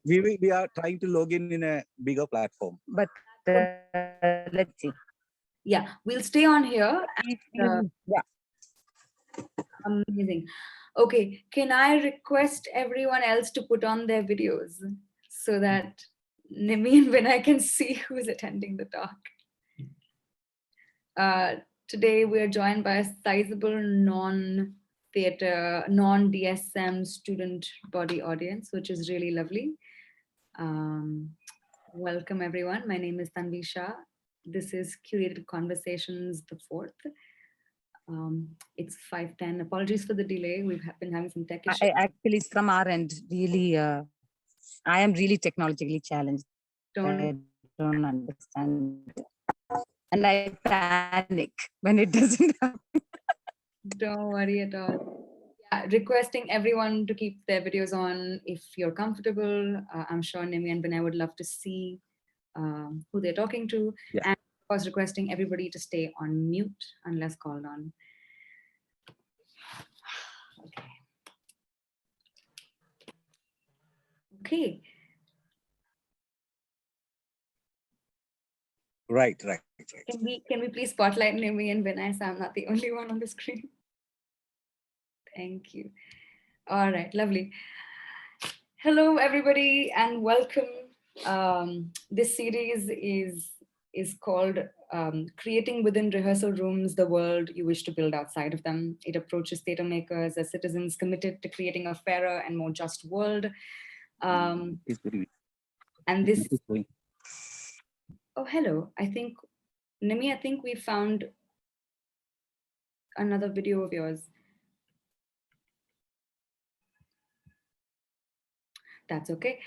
We are trying to log in a bigger platform. But let's see. Yeah, we'll stay on here. And, Yeah. amazing. Okay, can I request everyone else to put on their videos so that Nimmy and Vinay can see who's attending the talk? Today we're joined by a sizable non-theater, non-DSM student body audience, which is really lovely. Welcome everyone. My name is Tanvi Shah. This is Curated Conversations, the fourth. It's 5:10. Apologies for the delay. We've been having some tech issues. Actually, from our end, really, I am really technologically challenged. I don't understand. And I panic when it doesn't happen. Don't worry at all. Yeah, requesting everyone to keep their videos on if you're comfortable. I'm sure Nimmy and Vinay would love to see who they're talking to. Yeah. And of course, requesting everybody to stay on mute unless called on. Okay. Right. Can we please spotlight Nimmy and Vinay so I'm not the only one on the screen? Thank you. All right, lovely. Hello, everybody, and welcome. This series is called Creating Within Rehearsal Rooms the World You Wish to Build Outside of Them. It approaches theatre makers as citizens committed to creating a fairer and more just world. And this... Oh, hello. I think, Nimmy, I think we found another video of yours. That's okay.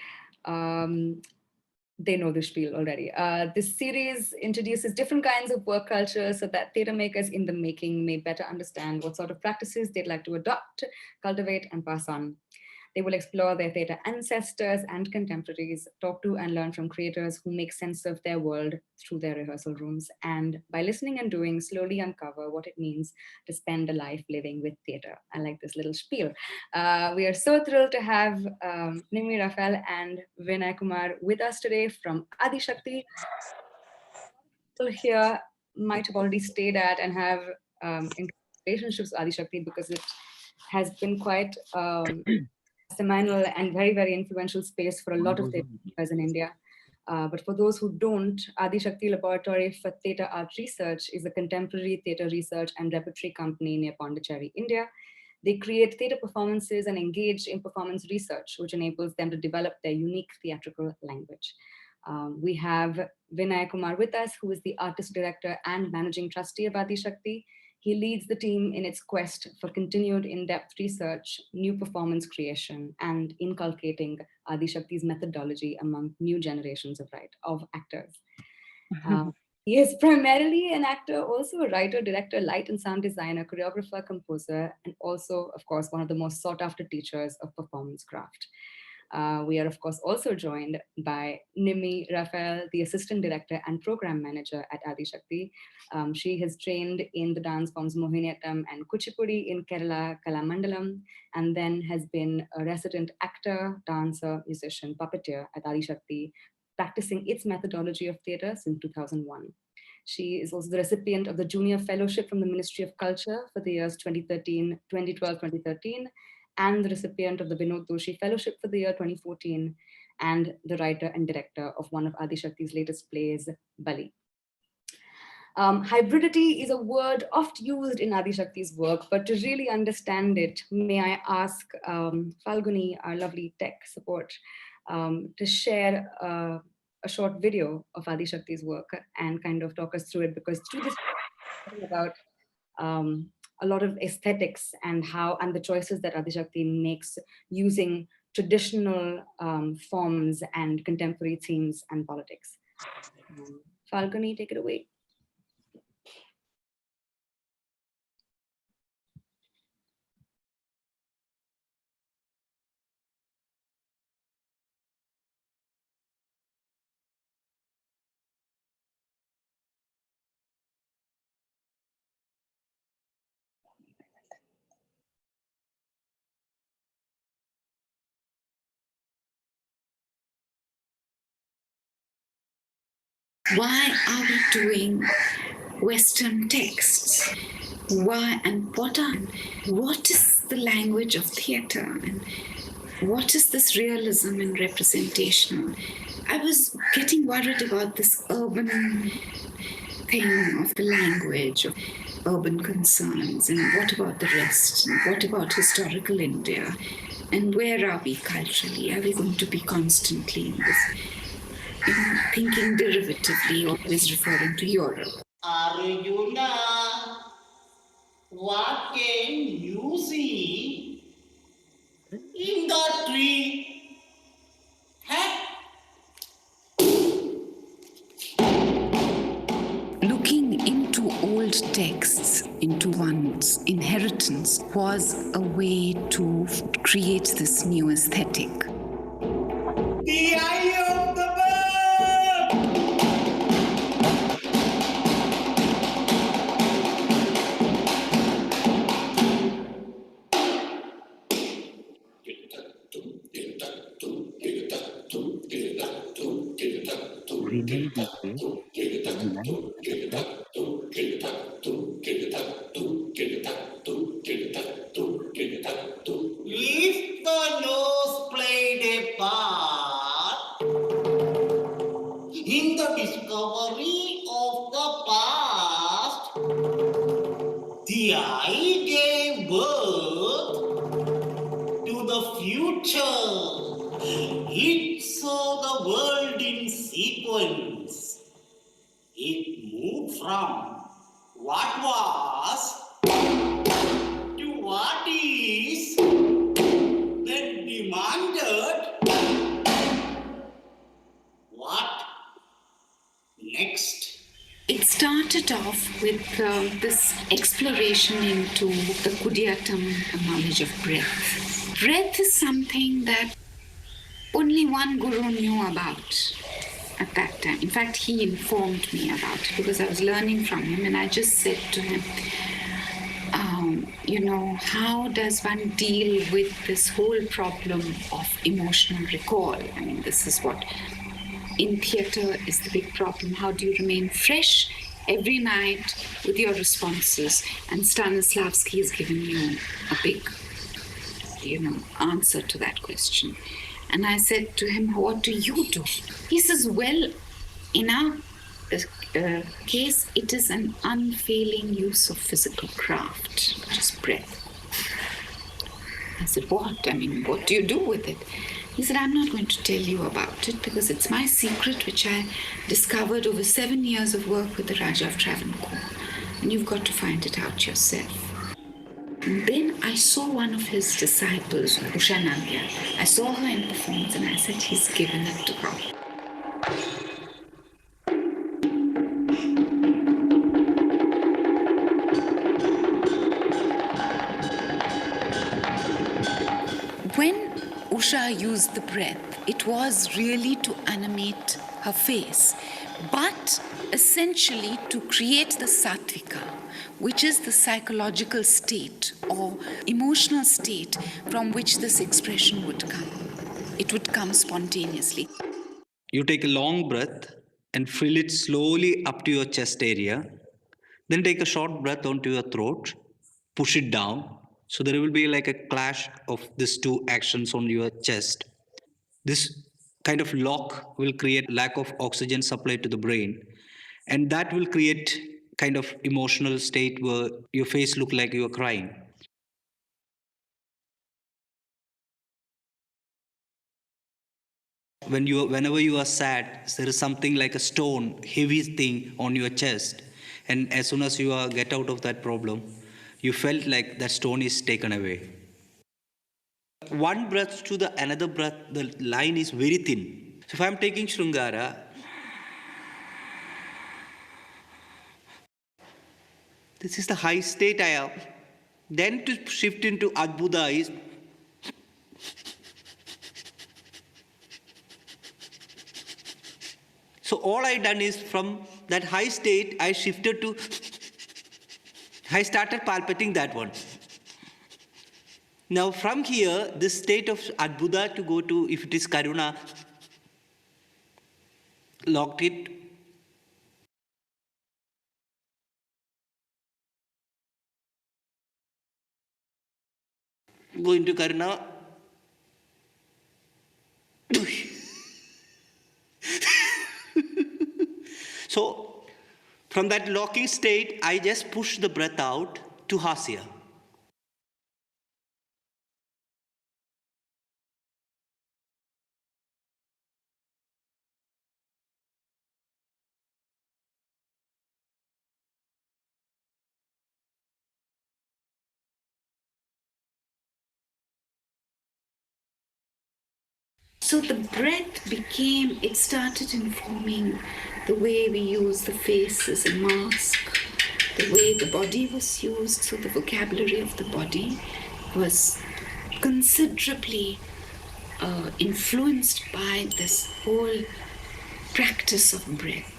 They know the spiel already. This series introduces different kinds of work culture so that theatre makers in the making may better understand what sort of practices they'd like to adopt, cultivate, and pass on. They will explore their theatre ancestors and contemporaries, talk to and learn from creators who make sense of their world through their rehearsal rooms, and by listening and doing, slowly uncover what it means to spend a life living with theatre. I like this little spiel. We are so thrilled to have Nimmy, Raphael, and Vinay Kumar with us today from Adishakti. People here might have already stayed at and have relationships with Adishakti because it has been quite seminal and very, very influential space for a lot of theatres in India. But for those who don't, Adishakti Laboratory for Theatre Art Research is a contemporary theatre research and repertory company near Pondicherry, India. They create theatre performances and engage in performance research, which enables them to develop their unique theatrical language. We have Vinay Kumar with us, who is the artist director and managing trustee of Adishakti. He leads the team in its quest for continued in-depth research, new performance creation, and inculcating Adishakti's methodology among new generations of actors. He is primarily an actor, also a writer, director, light and sound designer, choreographer, composer, and also, of course, one of the most sought-after teachers of performance craft. We are, of course, also joined by Nimmy Raphael, the assistant director and program manager at Adishakti. She has trained in the dance forms Mohiniyattam and Kuchipudi in Kerala, Kalamandalam, and then has been a resident actor, dancer, musician, puppeteer at Adishakti, practicing its methodology of theatre since 2001. She is also the recipient of the Junior Fellowship from the Ministry of Culture for the years 2012, 2013, and the recipient of the Vinod Doshi Fellowship for the year 2014, and the writer and director of one of Adishakti's latest plays, Bali. Hybridity is a word oft used in Adishakti's work, but to really understand it, may I ask Falguni, our lovely tech support, to share a short video of Adishakti's work and kind of talk us through it, because through this about a lot of aesthetics and the choices that Adishakti makes using traditional forms and contemporary themes and politics. Falguni, take it away. Why are we doing Western texts? Why and what is the language of theatre, and what is this realism and representation? I was getting worried about this urban thing of the language, of urban concerns, and what about the rest? And what about historical India? And where are we culturally? Are we going to be constantly in this, thinking derivatively, always referring to Europe? Arjuna, what can you see in the tree? Huh? Looking into old texts, into one's inheritance, was a way to create this new aesthetic. The eye of the bird! Vinay DJ, Vinay, If the nose played a part in the discovery of the past, the eye gave birth to the future. It saw the world in sequence. It moved from what was to what is, then demanded what next. It started off with this exploration into the Kudiyatam knowledge of breath. Breath is something that only one guru knew about at that time. In fact, he informed me about it because I was learning from him, and I just said to him, how does one deal with this whole problem of emotional recall? I mean, this is what in theatre is the big problem. How do you remain fresh every night with your responses? And Stanislavski has given you a big, answer to that question. And I said to him, what do you do? He says, well, in our case, it is an unfailing use of physical craft, which is breath. I said, what? I mean, what do you do with it? He said, I'm not going to tell you about it because it's my secret, which I discovered over 7 years of work with the Raja of Travancore. And you've got to find it out yourself. And then I saw one of his disciples, Usha Nambiar. I saw her in performance and I said, he's given it to her. When Usha used the breath, it was really to animate her face, but essentially to create the sattvika, which is the psychological state or emotional state from which this expression would come. It would come spontaneously. You take a long breath and fill it slowly up to your chest area. Then take a short breath onto your throat, push it down. So there will be like a clash of these two actions on your chest. This kind of lock will create lack of oxygen supply to the brain. And that will create kind of emotional state where your face look like you're crying. Whenever you are sad, there is something like a stone, heavy thing on your chest. And as soon as you get out of that problem, you felt like that stone is taken away. One breath to the another breath, the line is very thin. So if I'm taking Shrungara, this is the high state I am. Then to shift into Adbhuta is so all I done is from that high state, I shifted to, I started palpating that one. Now from here, this state of Adbhuta to go to, if it is Karuna, locked it, go into Karuna. So from that locking state, I just push the breath out to Hasya. So the breath it started informing the way we use the face as a mask, the way the body was used. So the vocabulary of the body was considerably influenced by this whole practice of breath.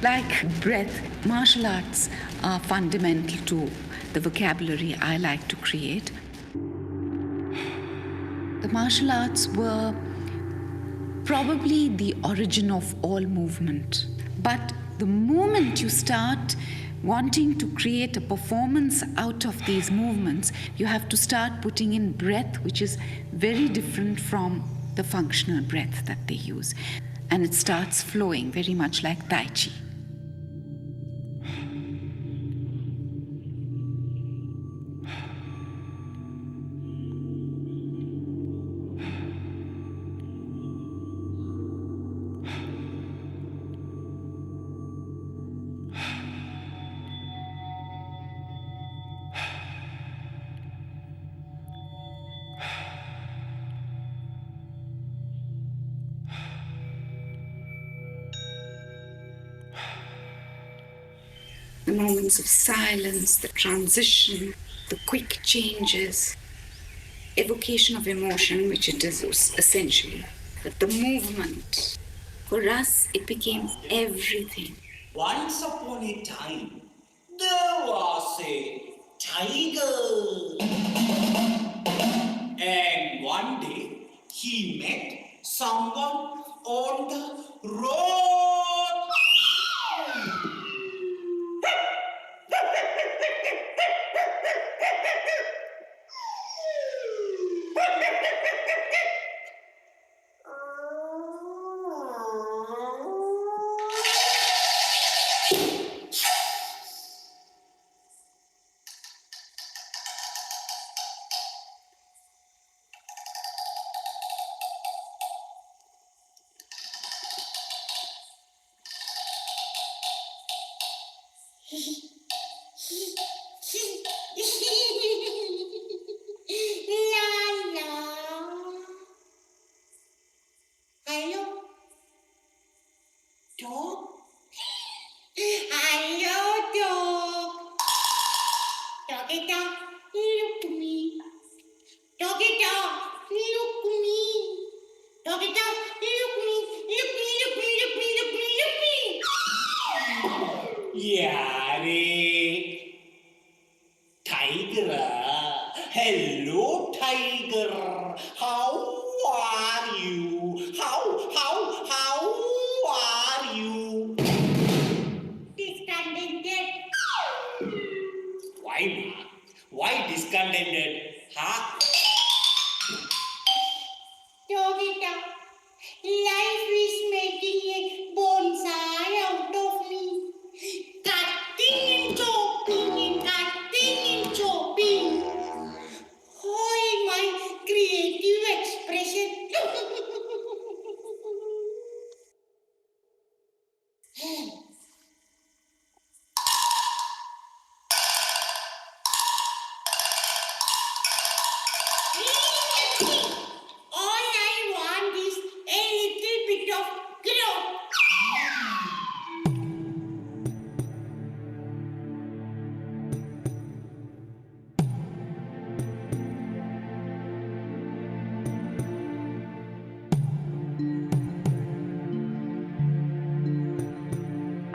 Like breath, martial arts are fundamental to the vocabulary I like to create. The martial arts were probably the origin of all movement. But the moment you start wanting to create a performance out of these movements, you have to start putting in breath, which is very different from the functional breath that they use. And it starts flowing very much like Tai Chi. The moments of silence, the transition, the quick changes, evocation of emotion, which it is essentially. But the movement, for us, it became everything. Once upon a time, there was a tiger. And one day, he met someone on the road. Yare,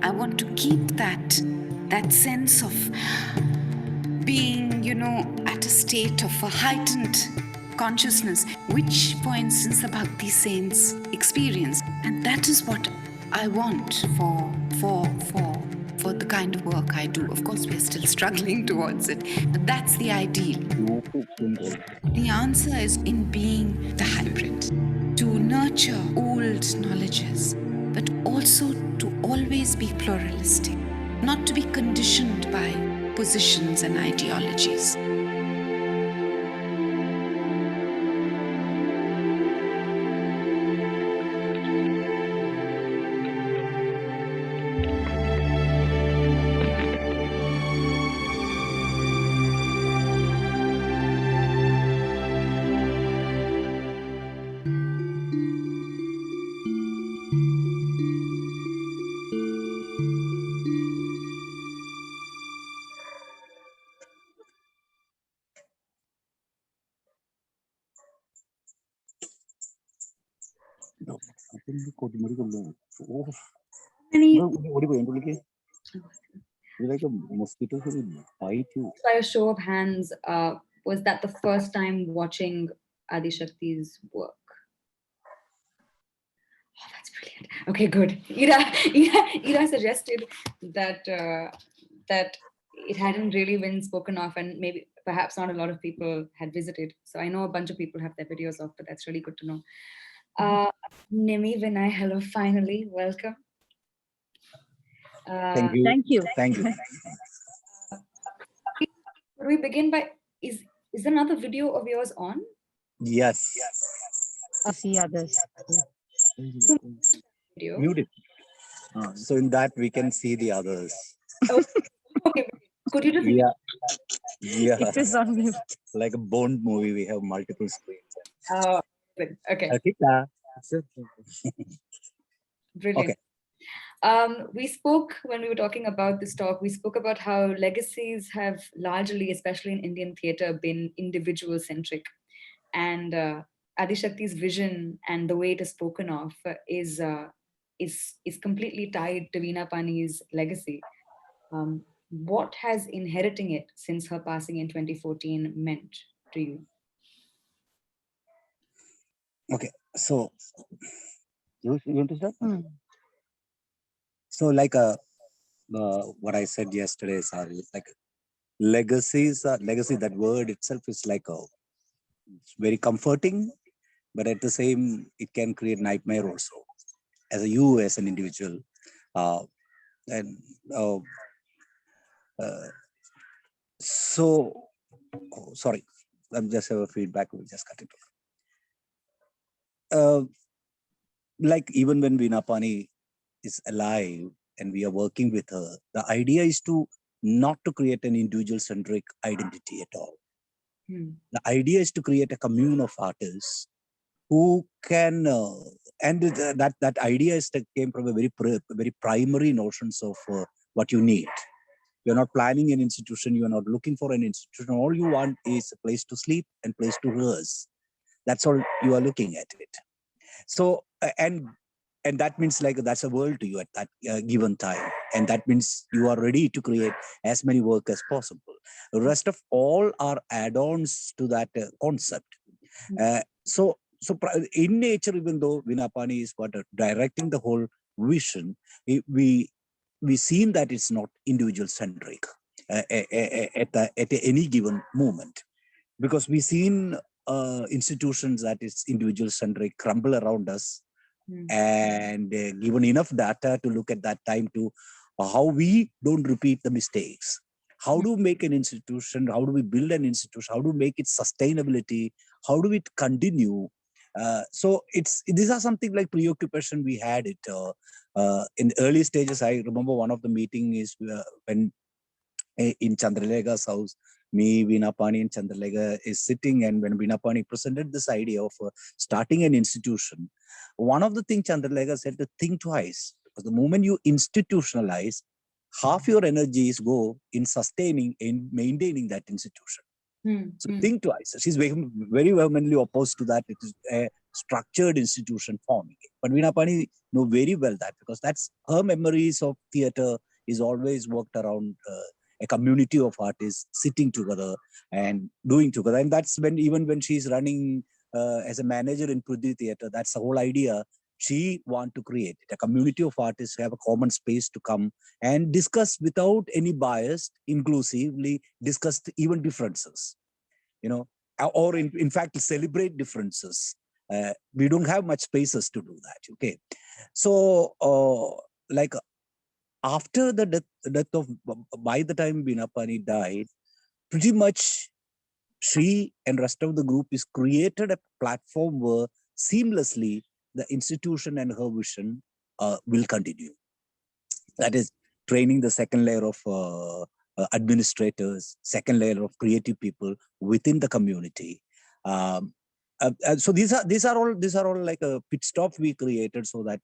I want to keep that sense of being, at a state of a heightened consciousness, which, for instance, the Bhakti saints experience. And that is what I want for the kind of work I do. Of course, we're still struggling towards it, but that's the ideal. The answer is in being the hybrid, to nurture old knowledges, but also to always be pluralistic, not to be conditioned by positions and ideologies. Like a mosquito will bite you. By a show of hands, was that the first time watching Adishakti's work? Oh, that's brilliant. Okay, good. Ira suggested that that it hadn't really been spoken of, and maybe perhaps not a lot of people had visited. So I know a bunch of people have their videos off, but that's really good to know. Nimmy, Vinay, hello, finally, welcome. Thank you. Thank you. Thank you. Could we begin by, is another video of yours on? Yes. I see others. Video. Mute it. So in that we can see the others. Oh, okay. Could you just Yeah. It is on mute. Like a Bond movie, we have multiple screens. good. Okay. Brilliant. Okay. We spoke, when we were talking about this talk, we spoke about how legacies have largely, especially in Indian theatre, been individual-centric. And Adishakti's vision and the way it is spoken of is completely tied to Veena Pani's legacy. What has inheriting it since her passing in 2014 meant to you? Okay. So you want to start? So like what I said yesterday, sorry, like legacies, legacy, that word itself is like it's very comforting, but at the same, it can create nightmare also as an individual. Sorry, I'm just have a feedback. We'll just cut it off. Like even when Veena Pani is alive and we are working with her, the idea is to not to create an individual-centric identity at all. The idea is to create a commune of artists who can, and that idea is that came from a very primary notions of what you need. You're not planning an institution. You are not looking for an institution. All you want is a place to sleep and place to rehearse. That's all you are looking at it. So, and that means like that's a world to you at that given time. And that means you are ready to create as many work as possible. The rest of all are add-ons to that concept. So in nature, even though Veena Pani is directing the whole vision, we seen that it's not individual-centric at any given moment, because we seen institutions that is individual-centric crumble around us, and given enough data to look at that time to how we don't repeat the mistakes. How do we make an institution? How do we build an institution? How do we make it sustainability? How do we continue? So these are something like preoccupation we had it in early stages. I remember one of the meeting is when in Chandralega's house, me, Veena Pani and Chandralega is sitting, and when Veena Pani presented this idea of starting an institution, one of the things Chandralega said to think twice, because the moment you institutionalize, half your energies go in sustaining and maintaining that institution. So think twice. She's very, very vehemently opposed to that. It is structured institution forming it. But Veena Pani know very well that, because that's her memories of theater is always worked around a community of artists sitting together and doing together. And that's when, even when she's running as a manager in Prithvi Theatre, that's the whole idea. She want to create a community of artists who have a common space to come and discuss without any bias, inclusively discuss even differences, or in fact, celebrate differences. We don't have much spaces to do that. Okay. So like after the death of, by the time Veena Pani died, pretty much she and rest of the group is created a platform where seamlessly the institution and her vision will continue. That is training the second layer of administrators, second layer of creative people within the community. So these are all like a pit stop we created so that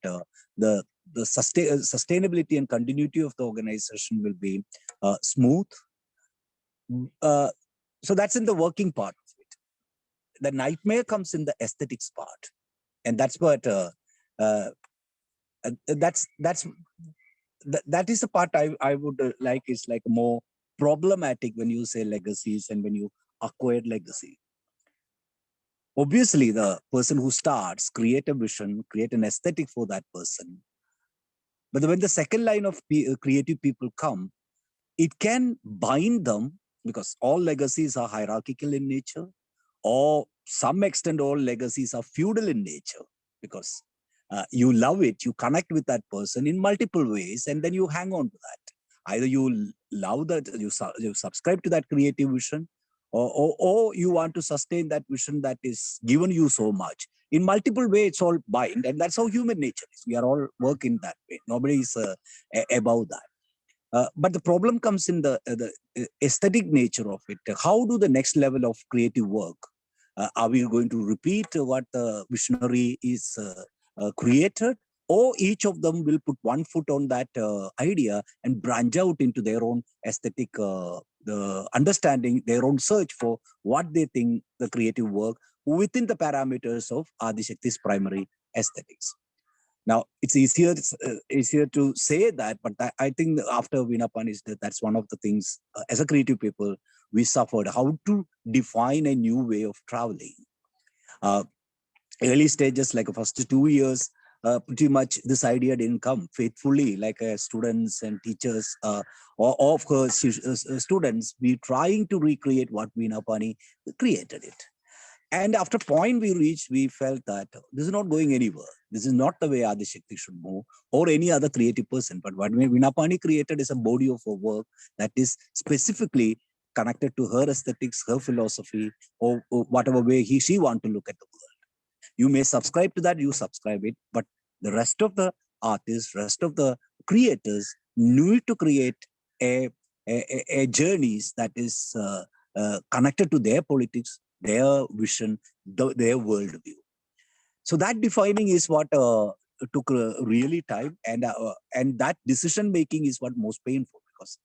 the sustainability and continuity of the organization will be smooth. So that's in the working part of it. The nightmare comes in the aesthetics part, and that's what that is the part I would like, is like more problematic when you say legacies and when you acquired legacy. Obviously, the person who starts create a vision, create an aesthetic for that person. But when the second line of creative people come, it can bind them, because all legacies are hierarchical in nature, or some extent all legacies are feudal in nature, because you love it, you connect with that person in multiple ways, and then you hang on to that. Either you love that, you subscribe to that creative vision, or you want to sustain that vision that is given you so much. In multiple ways, it's all bind, and that's how human nature is. We are all working that way. Nobody is above that. But the problem comes in the aesthetic nature of it. How do the next level of creative work? Are we going to repeat what the visionary is created? Or each of them will put one foot on that idea and branch out into their own aesthetic the understanding, their own search for what they think the creative work within the parameters of Adishakti's primary aesthetics. Now, it's easier to say that, but I think after Veena Pani's death, that's one of the things as a creative people we suffered, how to define a new way of traveling. Early stages, like the first 2 years, pretty much this idea didn't come faithfully, like students and teachers or of her students, we trying to recreate what Veena Pani created it. And after point we reached, we felt that this is not going anywhere. This is not the way Adishakti should move, or any other creative person. But what Veena Pani created is a body of her work that is specifically connected to her aesthetics, her philosophy, or whatever way she want to look at the world. You may subscribe to that, you subscribe it, but the rest of the artists, rest of the creators need to create a journeys that is connected to their politics, their vision, their worldview. So that defining is what took really time, and that decision making is what most painful, because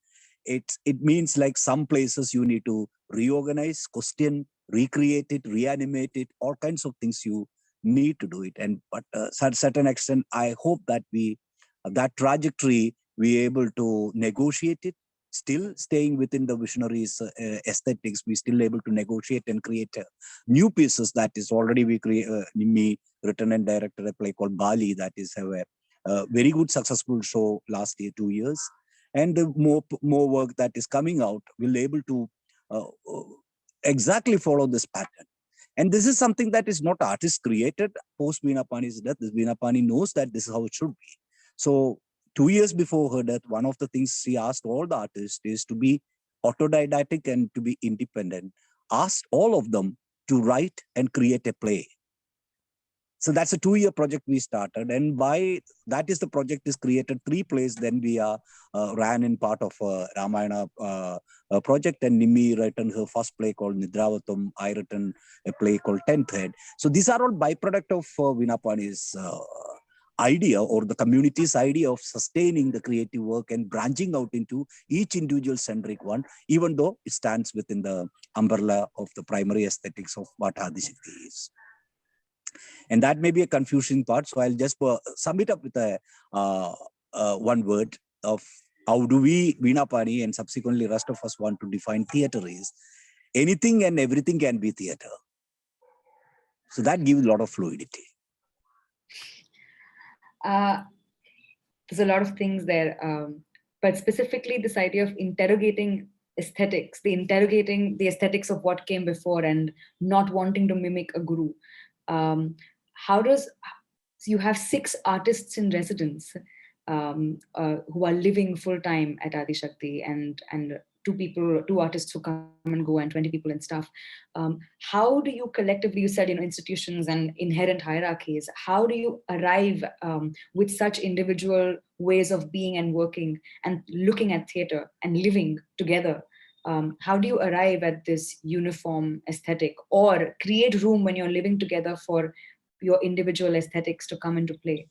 it means like some places you need to reorganize, question, recreate it, reanimate it, all kinds of things you need to do it. And but to certain extent, I hope that that trajectory we able to negotiate it, still staying within the visionaries aesthetics. We still able to negotiate and create new pieces. That is already we create. Nimmy written and directed a play called Bali, that is a very good successful show last year, 2 years, and more work that is coming out will able to exactly follow this pattern. And this is something that is not artist created post Veena Pani's death. Veena Pani knows that this is how it should be. So 2 years before her death, one of the things she asked all the artists is to be autodidactic and to be independent. Asked all of them to write and create a play. So that's a 2-year project we started, and by that is the project is created 3 plays. Then we ran in part of Ramayana project, and Nimmy written her first play called Nidravatam. I written a play called 10th Head. So these are all byproduct of Veena Pani's idea, or the community's idea of sustaining the creative work and branching out into each individual centric one, even though it stands within the umbrella of the primary aesthetics of what Adishakti is. And that may be a confusing part. So I'll just sum it up with a one word of how do we, Veena Pani and subsequently rest of us want to define theater is anything and everything can be theater. So that gives a lot of fluidity. There's a lot of things there, but specifically this idea of interrogating aesthetics, interrogating the aesthetics of what came before and not wanting to mimic a guru. How does, you have 6 artists in residence who are living full time at Adishakti, and 2 artists who come and go, and 20 people and stuff. How do you collectively, you said, institutions and inherent hierarchies, how do you arrive with such individual ways of being and working and looking at theater and living together? How do you arrive at this uniform aesthetic or create room when you're living together for your individual aesthetics to come into play?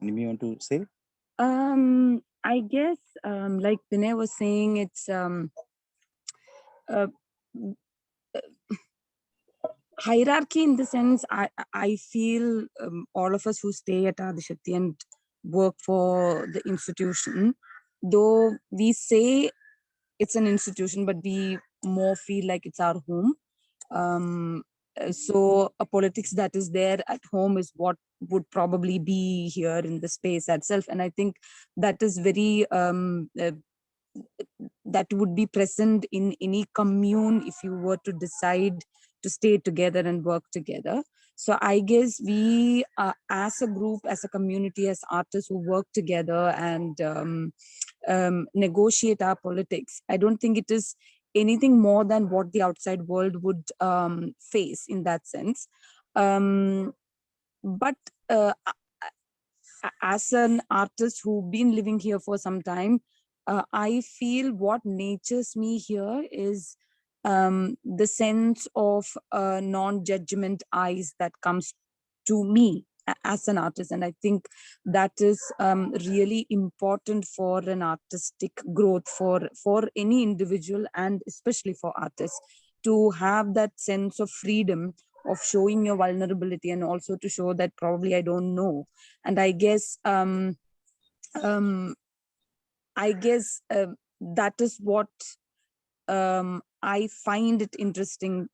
Nimmy, you want to say? I guess, like Vinay was saying, it's hierarchy in the sense, I feel all of us who stay at Adishakti and work for the institution, though we say it's an institution, but we more feel like it's our home. So a politics that is there at home is what would probably be here in the space itself. And I think that is very, that would be present in any commune if you were to decide to stay together and work together. So I guess we, as a group, as a community, as artists who work together and negotiate our politics, I don't think it is anything more than what the outside world would face in that sense. But as an artist who's been living here for some time, I feel what natures me here is the sense of non-judgment eyes that comes to me as an artist. And I think that is really important for an artistic growth for any individual, and especially for artists, to have that sense of freedom of showing your vulnerability, and also to show that probably I don't know. And I guess that is what I find it interesting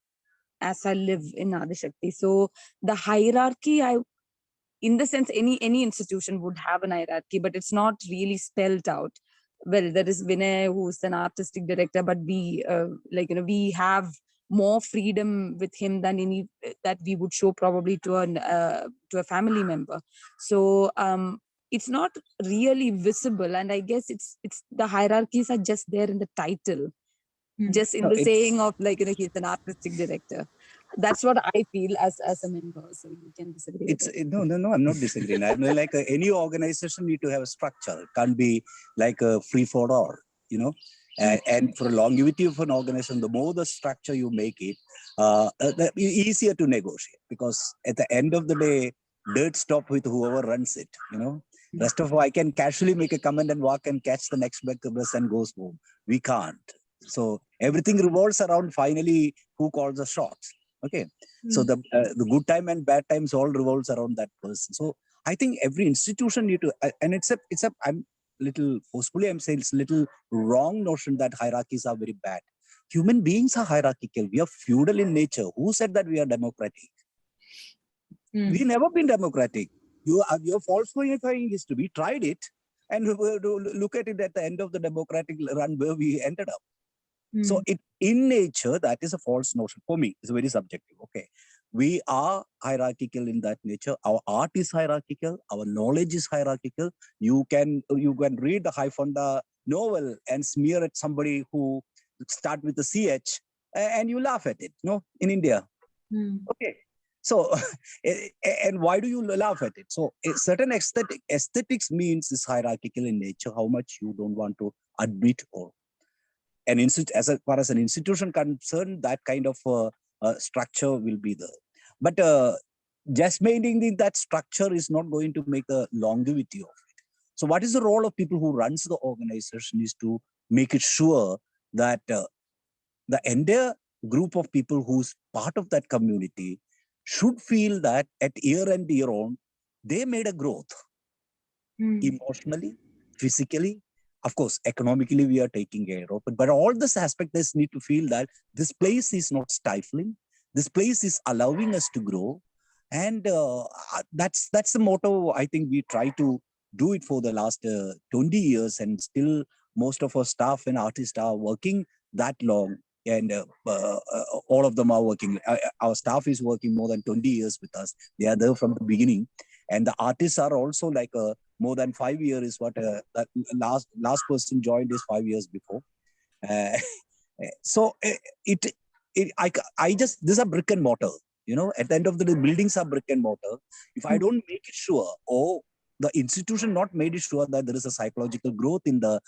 as I live in Adishakti. So the hierarchy, in the sense, any institution would have an hierarchy, but it's not really spelled out. Well, there is Vinay, who's an artistic director, but we we have more freedom with him than any that we would show probably to a family member. So it's not really visible, and I guess it's the hierarchies are just there in the title, just in the saying of he's an artistic director. That's what I feel as a member. So you can disagree. No, I'm not disagreeing. I mean, like any organization need to have a structure. It can't be like a free for all, And for longevity of an organization, the more the structure you make it, the easier to negotiate, because at the end of the day, dirt stop with whoever runs it, Rest of all, I can casually make a comment and walk and catch the next bus and goes home. We can't. So everything revolves around finally who calls the shots. Okay. So the good time and bad times all revolves around that person. So I think every institution need to, and it's I'm little forcefully, I'm saying it's a little wrong notion that hierarchies are very bad. Human beings are hierarchical. We are feudal in nature. Who said that we are democratic? We've never been democratic. You're falsifying history. We tried it, and look at it at the end of the democratic run where we ended up. So in nature, that is a false notion. For me, it's very subjective. Okay. We are hierarchical in that nature. Our art is hierarchical. Our knowledge is hierarchical. You can read the Haifonda novel and smear at somebody who start with the CH and you laugh at it, in India. Okay. So, and why do you laugh at it? So a certain aesthetics means is hierarchical in nature, how much you don't want to admit or as far as an institution concerned, that kind of structure will be there. But just maintaining that structure is not going to make the longevity of it. So what is the role of people who runs the organization is to make it sure that the entire group of people who's part of that community should feel that at year and year on, they made a growth emotionally, physically, of course, economically, we are taking care of it. But all this aspects need to feel that this place is not stifling. This place is allowing us to grow. And that's the motto I think we try to do it for the last 20 years. And still, most of our staff and artists are working that long. And all of them are working. Our staff is working more than 20 years with us. They are there from the beginning. And the artists are also like more than 5 years is what that last person joined is 5 years before. Uh, so I just, this is a brick and mortar, you know, at the end of the day, buildings are brick and mortar. If I don't make it sure, or the institution not made it sure that there is a psychological growth in the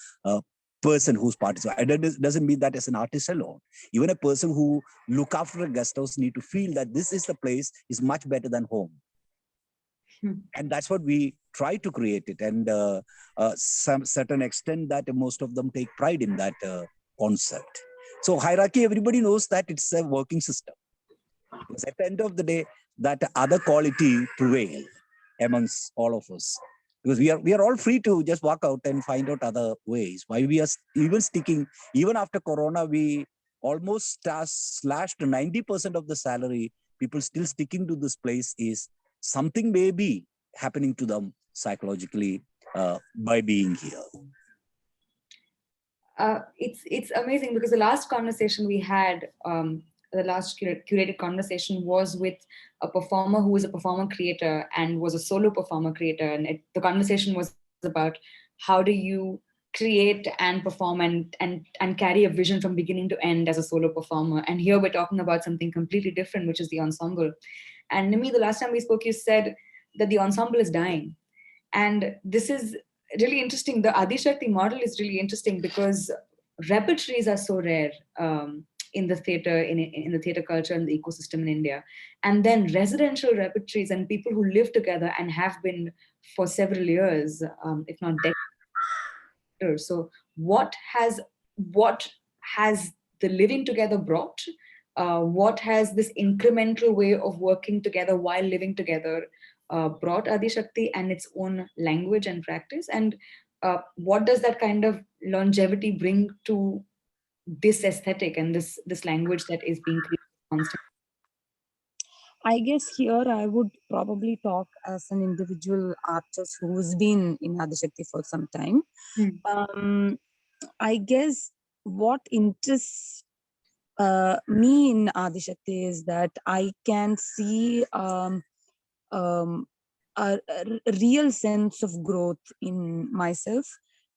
person who's participating, it doesn't mean that as an artist alone. Even a person who look after a guest house need to feel that this is the place is much better than home. And that's what we try to create it. And some certain extent that most of them take pride in that concept. So hierarchy, everybody knows that it's a working system. Because at the end of the day, that other quality prevail amongst all of us. Because we are all free to just walk out and find out other ways. Why we are even sticking, even after Corona, we almost slashed 90% of the salary. People still sticking to this place is something may be happening to them psychologically by being here. It's amazing because the last conversation we had, the last curated conversation was with a performer who was a performer creator and was a solo performer creator. And the conversation was about how do you create and perform and carry a vision from beginning to end as a solo performer. And here we're talking about something completely different, which is the ensemble. And Nimmy, the last time we spoke, you said that the ensemble is dying. And this is really interesting. The Adishakti model is really interesting because repertories are so rare in the theater, in the theater culture and the ecosystem in India. And then residential repertories and people who live together and have been for several years, if not decades. So what has the living together brought? What has this incremental way of working together while living together brought Adishakti and its own language and practice? And what does that kind of longevity bring to this aesthetic and this language that is being created constantly? I guess here I would probably talk as an individual artist who's been in Adishakti for some time. I guess what interests me in Adishakti is that I can see a real sense of growth in myself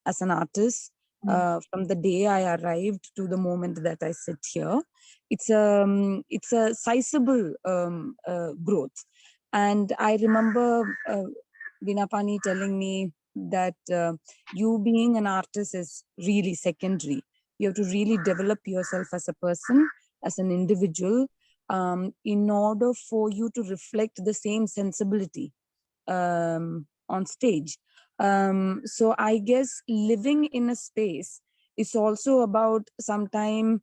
as an artist. From the day I arrived to the moment that I sit here, it's a sizable growth. And I remember Vinapani telling me that you being an artist is really secondary. You have to really develop yourself as a person, as an individual, in order for you to reflect the same sensibility on stage. So I guess living in a space is also about sometime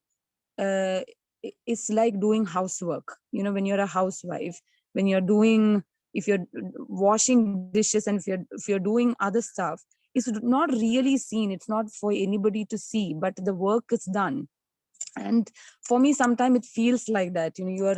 it's like doing housework. You know, when you're a housewife, when you're doing, if you're washing dishes and if you're doing other stuff, it's not really seen. It's not for anybody to see, but the work is done. And for me, sometimes it feels like that. You know,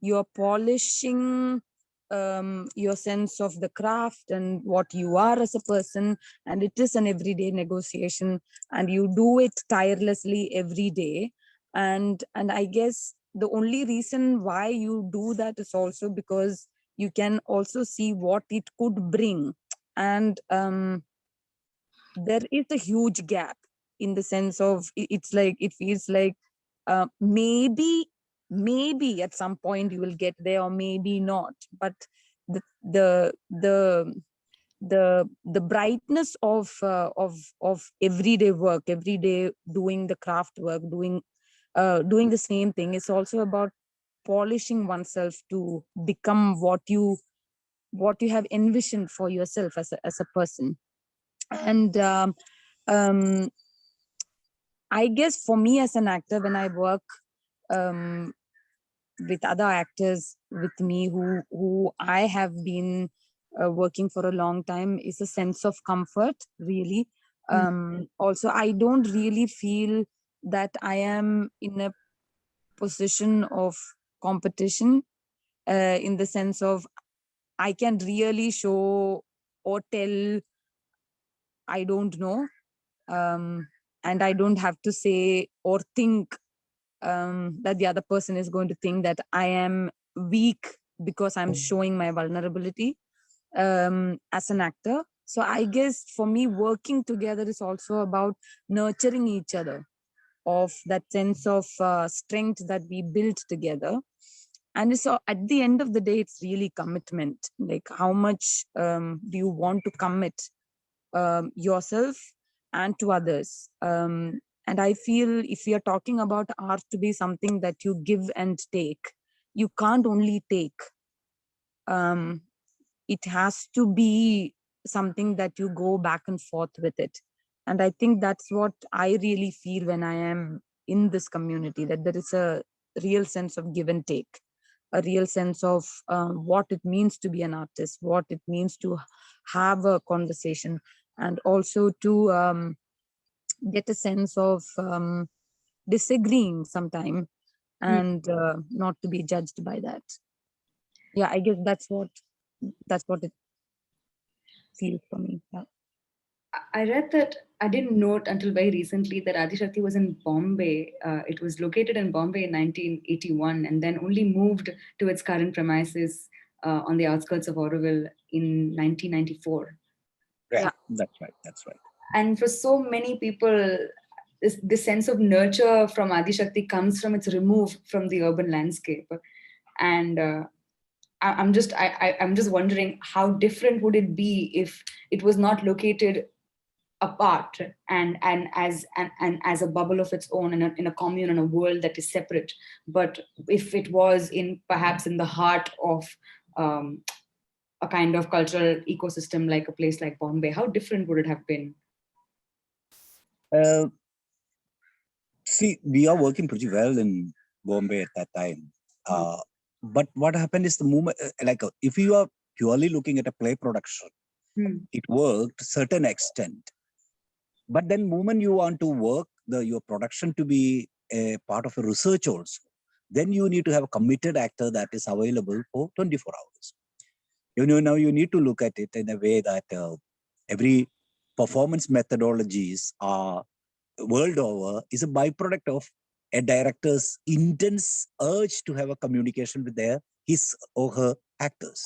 you're polishing your sense of the craft and what you are as a person, and it is an everyday negotiation, and you do it tirelessly every day. And I guess the only reason why you do that is also because you can also see what it could bring. And there is a huge gap in the sense of it's like, it feels like maybe at some point you will get there, or maybe not. But the brightness of everyday work, every day doing the craft work, doing the same thing, is also about polishing oneself to become what you have envisioned for yourself as a person. And I guess for me as an actor, when I work with other actors with me who I have been working for a long time is a sense of comfort, really. Also, I don't really feel that I am in a position of competition, in the sense of I can really show or tell I don't know, and I don't have to say or think that the other person is going to think that I am weak because I'm showing my vulnerability as an actor. So I guess for me, working together is also about nurturing each other, of that sense of strength that we build together. And so at the end of the day, it's really commitment. Like, how much do you want to commit yourself and to others? And I feel if we are talking about art to be something that you give and take, you can't only take. It has to be something that you go back and forth with it. And I think that's what I really feel when I am in this community, that there is a real sense of give and take, a real sense of what it means to be an artist, what it means to have a conversation, and also to get a sense of disagreeing sometime, and not to be judged by that. Yeah, I guess that's what it feels for me. Yeah. I read that, I didn't note until very recently that Adishakti was in Bombay. It was located in Bombay in 1981 and then only moved to its current premises on the outskirts of Auroville in 1994. Yeah, that's right. That's right. And for so many people, this sense of nurture from Adishakti comes from its remove from the urban landscape. And I'm just wondering, how different would it be if it was not located apart and as a bubble of its own, in a commune, in a world that is separate, but if it was perhaps in the heart of a kind of cultural ecosystem like a place like Bombay, how different would it have been? See, we are working pretty well in Bombay at that time. But what happened is the moment, if you are purely looking at a play production, it worked to a certain extent. But then moment you want to work your production to be a part of a research also, then you need to have a committed actor that is available for 24 hours. Now you need to look at it in a way that every performance methodologies are world over is a byproduct of a director's intense urge to have a communication with his or her actors.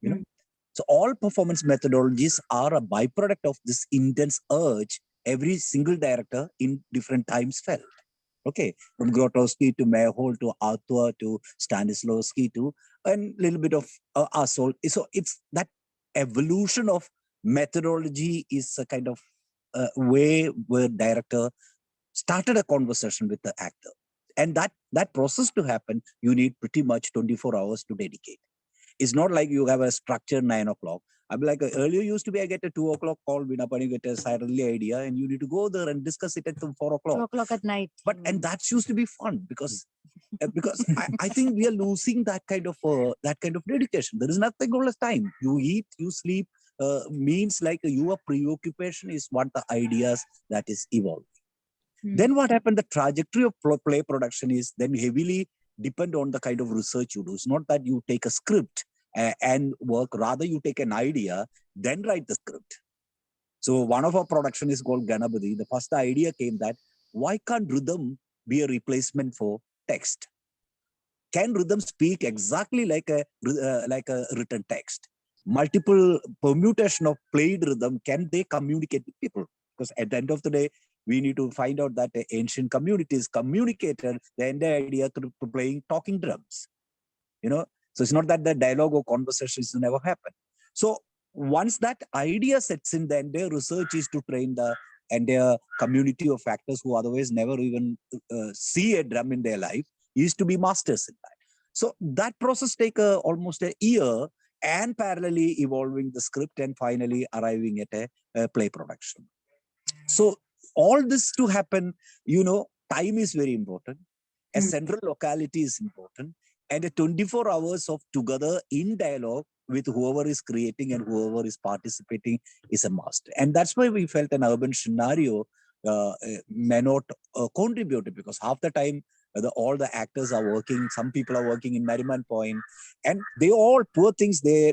So all performance methodologies are a byproduct of this intense urge every single director in different times felt. Okay, from Grotowski to Mayhol to Arthur to Stanislavski to a little bit of Asol. So it's that evolution of methodology is a kind of way where director started a conversation with the actor. And that process to happen, you need pretty much 24 hours to dedicate. It's not like you have a structure 9 o'clock. I'm like, earlier used to be, I get a 2 o'clock call, Vinapani get a suddenly idea, and you need to go there and discuss it at 4 o'clock. 4 o'clock at night. And that used to be fun because I think we are losing that kind of dedication. There is nothing all the time. You eat, you sleep, means like your preoccupation is what the ideas that is evolving. Then what happened, the trajectory of play production is then heavily depend on the kind of research you do. It's not that you take a script and work, rather you take an idea, then write the script. So one of our production is called Ganapati. The first idea came that, why can't rhythm be a replacement for text? Can rhythm speak exactly like a written text? Multiple permutation of played rhythm, can they communicate with people? Because at the end of the day, we need to find out that the ancient communities communicated the entire idea through playing talking drums. So it's not that the dialogue or conversations never happen. So once that idea sets in, the entire research is to train the entire community of actors who otherwise never even see a drum in their life, is to be masters in that. So that process take almost a year, and parallelly evolving the script and finally arriving at a play production. So all this to happen, time is very important. A central locality is important. and a 24 hours of together in dialogue with whoever is creating and whoever is participating is a must. And that's why we felt an urban scenario may not contribute, because half the time all the actors are working, some people are working in Nariman Point, and they all, poor things, they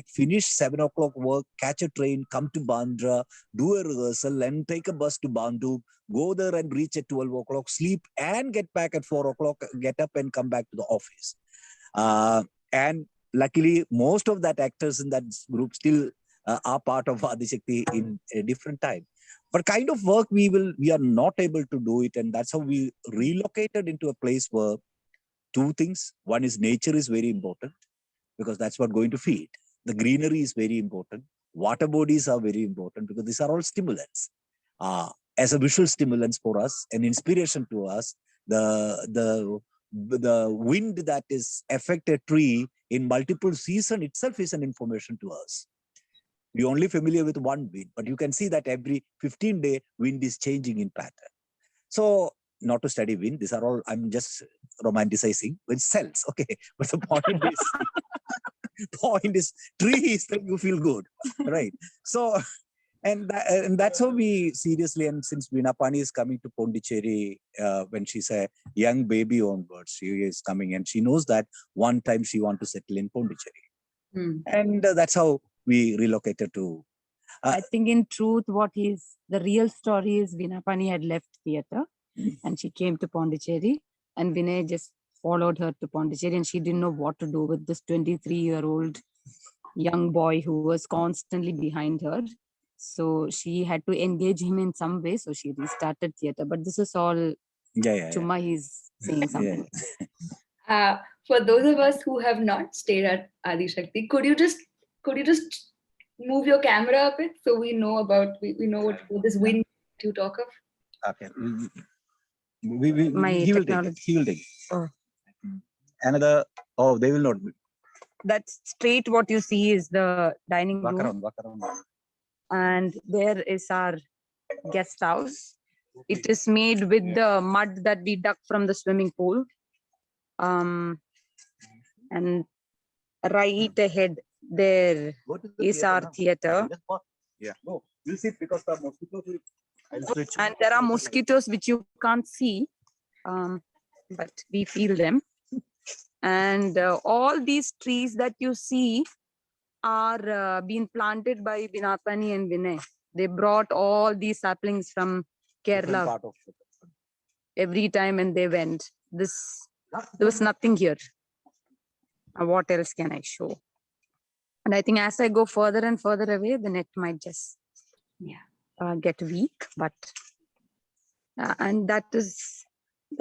finish 7 o'clock work, catch a train, come to Bandra, do a rehearsal, and take a bus to Bandung, go there and reach at 12 o'clock, sleep, and get back at 4 o'clock, get up and come back to the office. And luckily, most of that actors in that group still are part of Adishakti in a different time. But kind of work we are not able to do it, and that's how we relocated into a place where two things. One is nature is very important, because that's what going to feed. The greenery is very important. Water bodies are very important, because these are all stimulants. As a visual stimulants for us, an inspiration to us, the wind that is affect a tree in multiple season itself is an information to us. We're only familiar with one wind, but you can see that every 15-day wind is changing in pattern. So not to study wind, these are all, I'm just romanticizing with cells, okay? But the point is trees that you feel good, right? So, and that's how we seriously, and since Vinapani is coming to Pondicherry when she's a young baby onwards, she is coming and she knows that one time she wants to settle in Pondicherry. And that's how we relocated to. I think in truth, the real story is Vinapani had left theatre and she came to Pondicherry, and Vinay just followed her to Pondicherry, and she didn't know what to do with this 23-year-old young boy who was constantly behind her. So she had to engage him in some way. So she restarted theatre. But this is all Chuma is saying something. For those of us who have not stayed at Adishakti, could you just move your camera a bit so we know what this wind you talk of? Okay. He will take it. Oh. Another, they will not. That's straight what you see is the dining room. Walk around. And there is our guest house. It is made with the mud that we dug from the swimming pool. And right ahead there is our theatre. Yeah. No, we'll see, because the mosquitoes. And there are mosquitoes which you can't see, but we feel them. And all these trees that you see are being planted by Vinapani and Vinay. They brought all these saplings from Kerala every time, and they went. There was nothing here. What else can I show? And I think as I go further and further away, the net might just get weak. But and that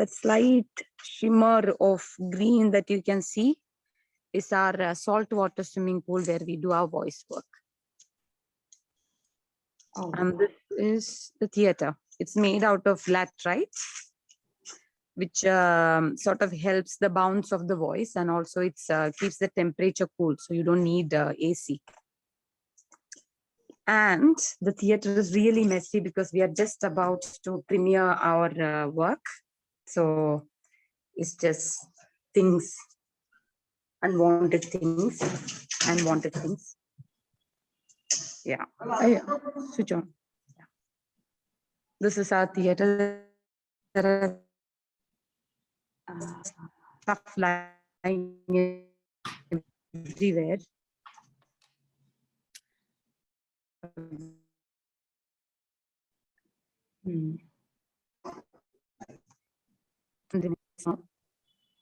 slight shimmer of green that you can see is our saltwater swimming pool where we do our voice work. And this is the theatre. It's made out of laterite, which sort of helps the bounce of the voice, and also it keeps the temperature cool, so you don't need AC. And the theatre is really messy because we are just about to premiere our work. So it's just things, unwanted things, and wanted things. Yeah. Switch on. Yeah. This is our theatre. There are stuff lying everywhere.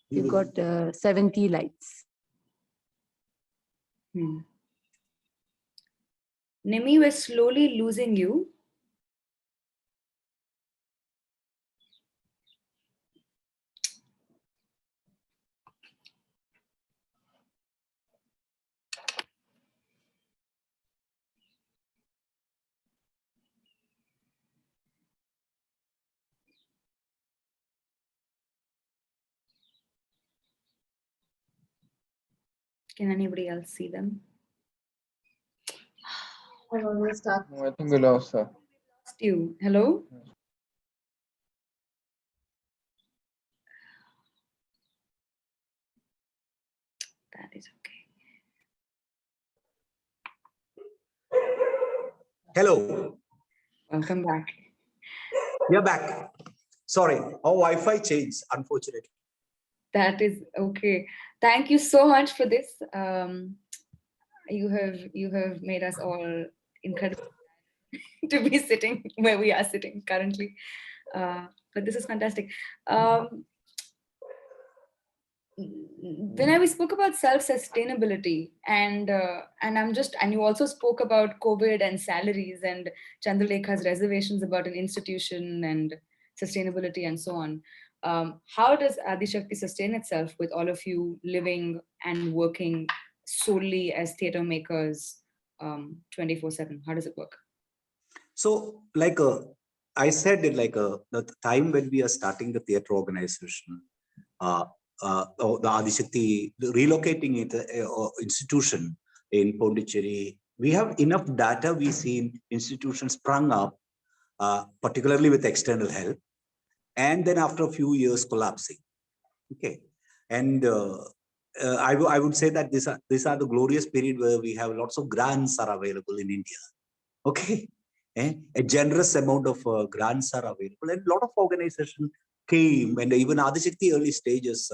You've got 70 lights. Nimmy, we're slowly losing you. Can anybody else see them? I think we lost her. You. Hello? Hello. Welcome back. You're back. Sorry, our Wi-Fi changed, unfortunately. That is okay. Thank you so much for this. You have made us all incredible to be sitting where we are sitting currently. But this is fantastic. When we spoke about self-sustainability and you also spoke about COVID and salaries and Chandralekha's reservations about an institution and sustainability and so on. How does Adishakti sustain itself with all of you living and working solely as theatre makers 24/7? How does it work? So, like I said, the time when we are starting the theatre organization, the Adishakti relocating it institution in Pondicherry, we have enough data. We seen institutions sprung up, particularly with external help, and then after a few years collapsing. Okay, and I would say that these are the glorious period where we have lots of grants are available in India. Okay, a generous amount of grants are available, and a lot of organizations came, and even Adishakti early stages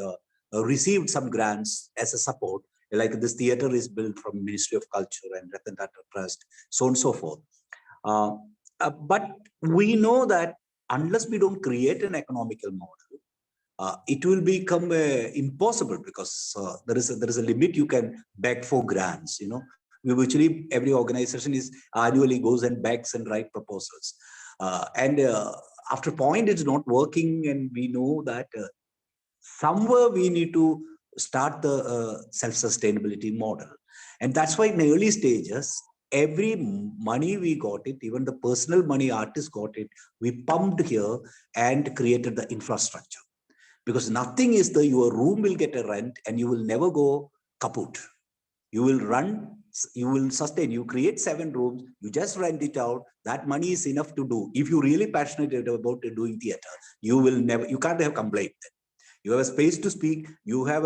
received some grants as a support. Like this theater is built from Ministry of Culture and Ratan Tata Trust, so on and so forth. But we know that unless we don't create an economical model, it will become impossible, because there is a limit you can beg for grants. You know, we virtually every organization is annually goes and begs and write proposals, and after a point it's not working, and we know that somewhere we need to start the self-sustainability model, and that's why in the early stages, every money we got it, even the personal money artists got it, we pumped here and created the infrastructure. Because nothing is your room will get a rent and you will never go kaput. You will run, you will sustain, you create 7 rooms, you just rent it out. That money is enough to do. If you're really passionate about doing theater, you will never, you can't have complaint. You have a space to speak, you have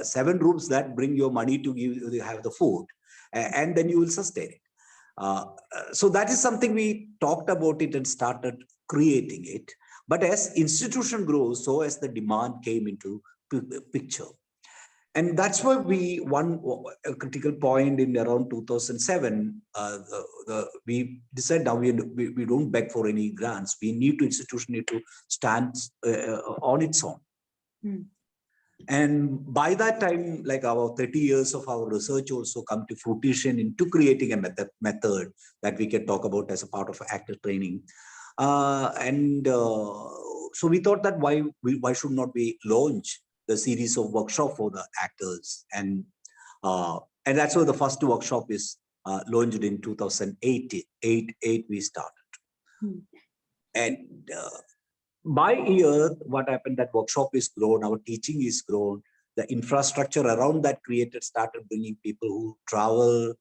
7 rooms that bring your money to give, have the food, and then you will sustain it. So that is something we talked about it and started creating it. But as institution grows, so as the demand came into picture. And that's why one critical point in around 2007, we decided now we don't beg for any grants. We need to, institution need to stand on its own. And by that time, like our 30 years of our research also come to fruition into creating a method that we can talk about as a part of actor training. So we thought that why should not we launch the series of workshop for the actors, and that's why the first workshop is launched in 2008. We started, and by year, what happened, that workshop is grown, our teaching is grown, the infrastructure around that created started bringing people who travel,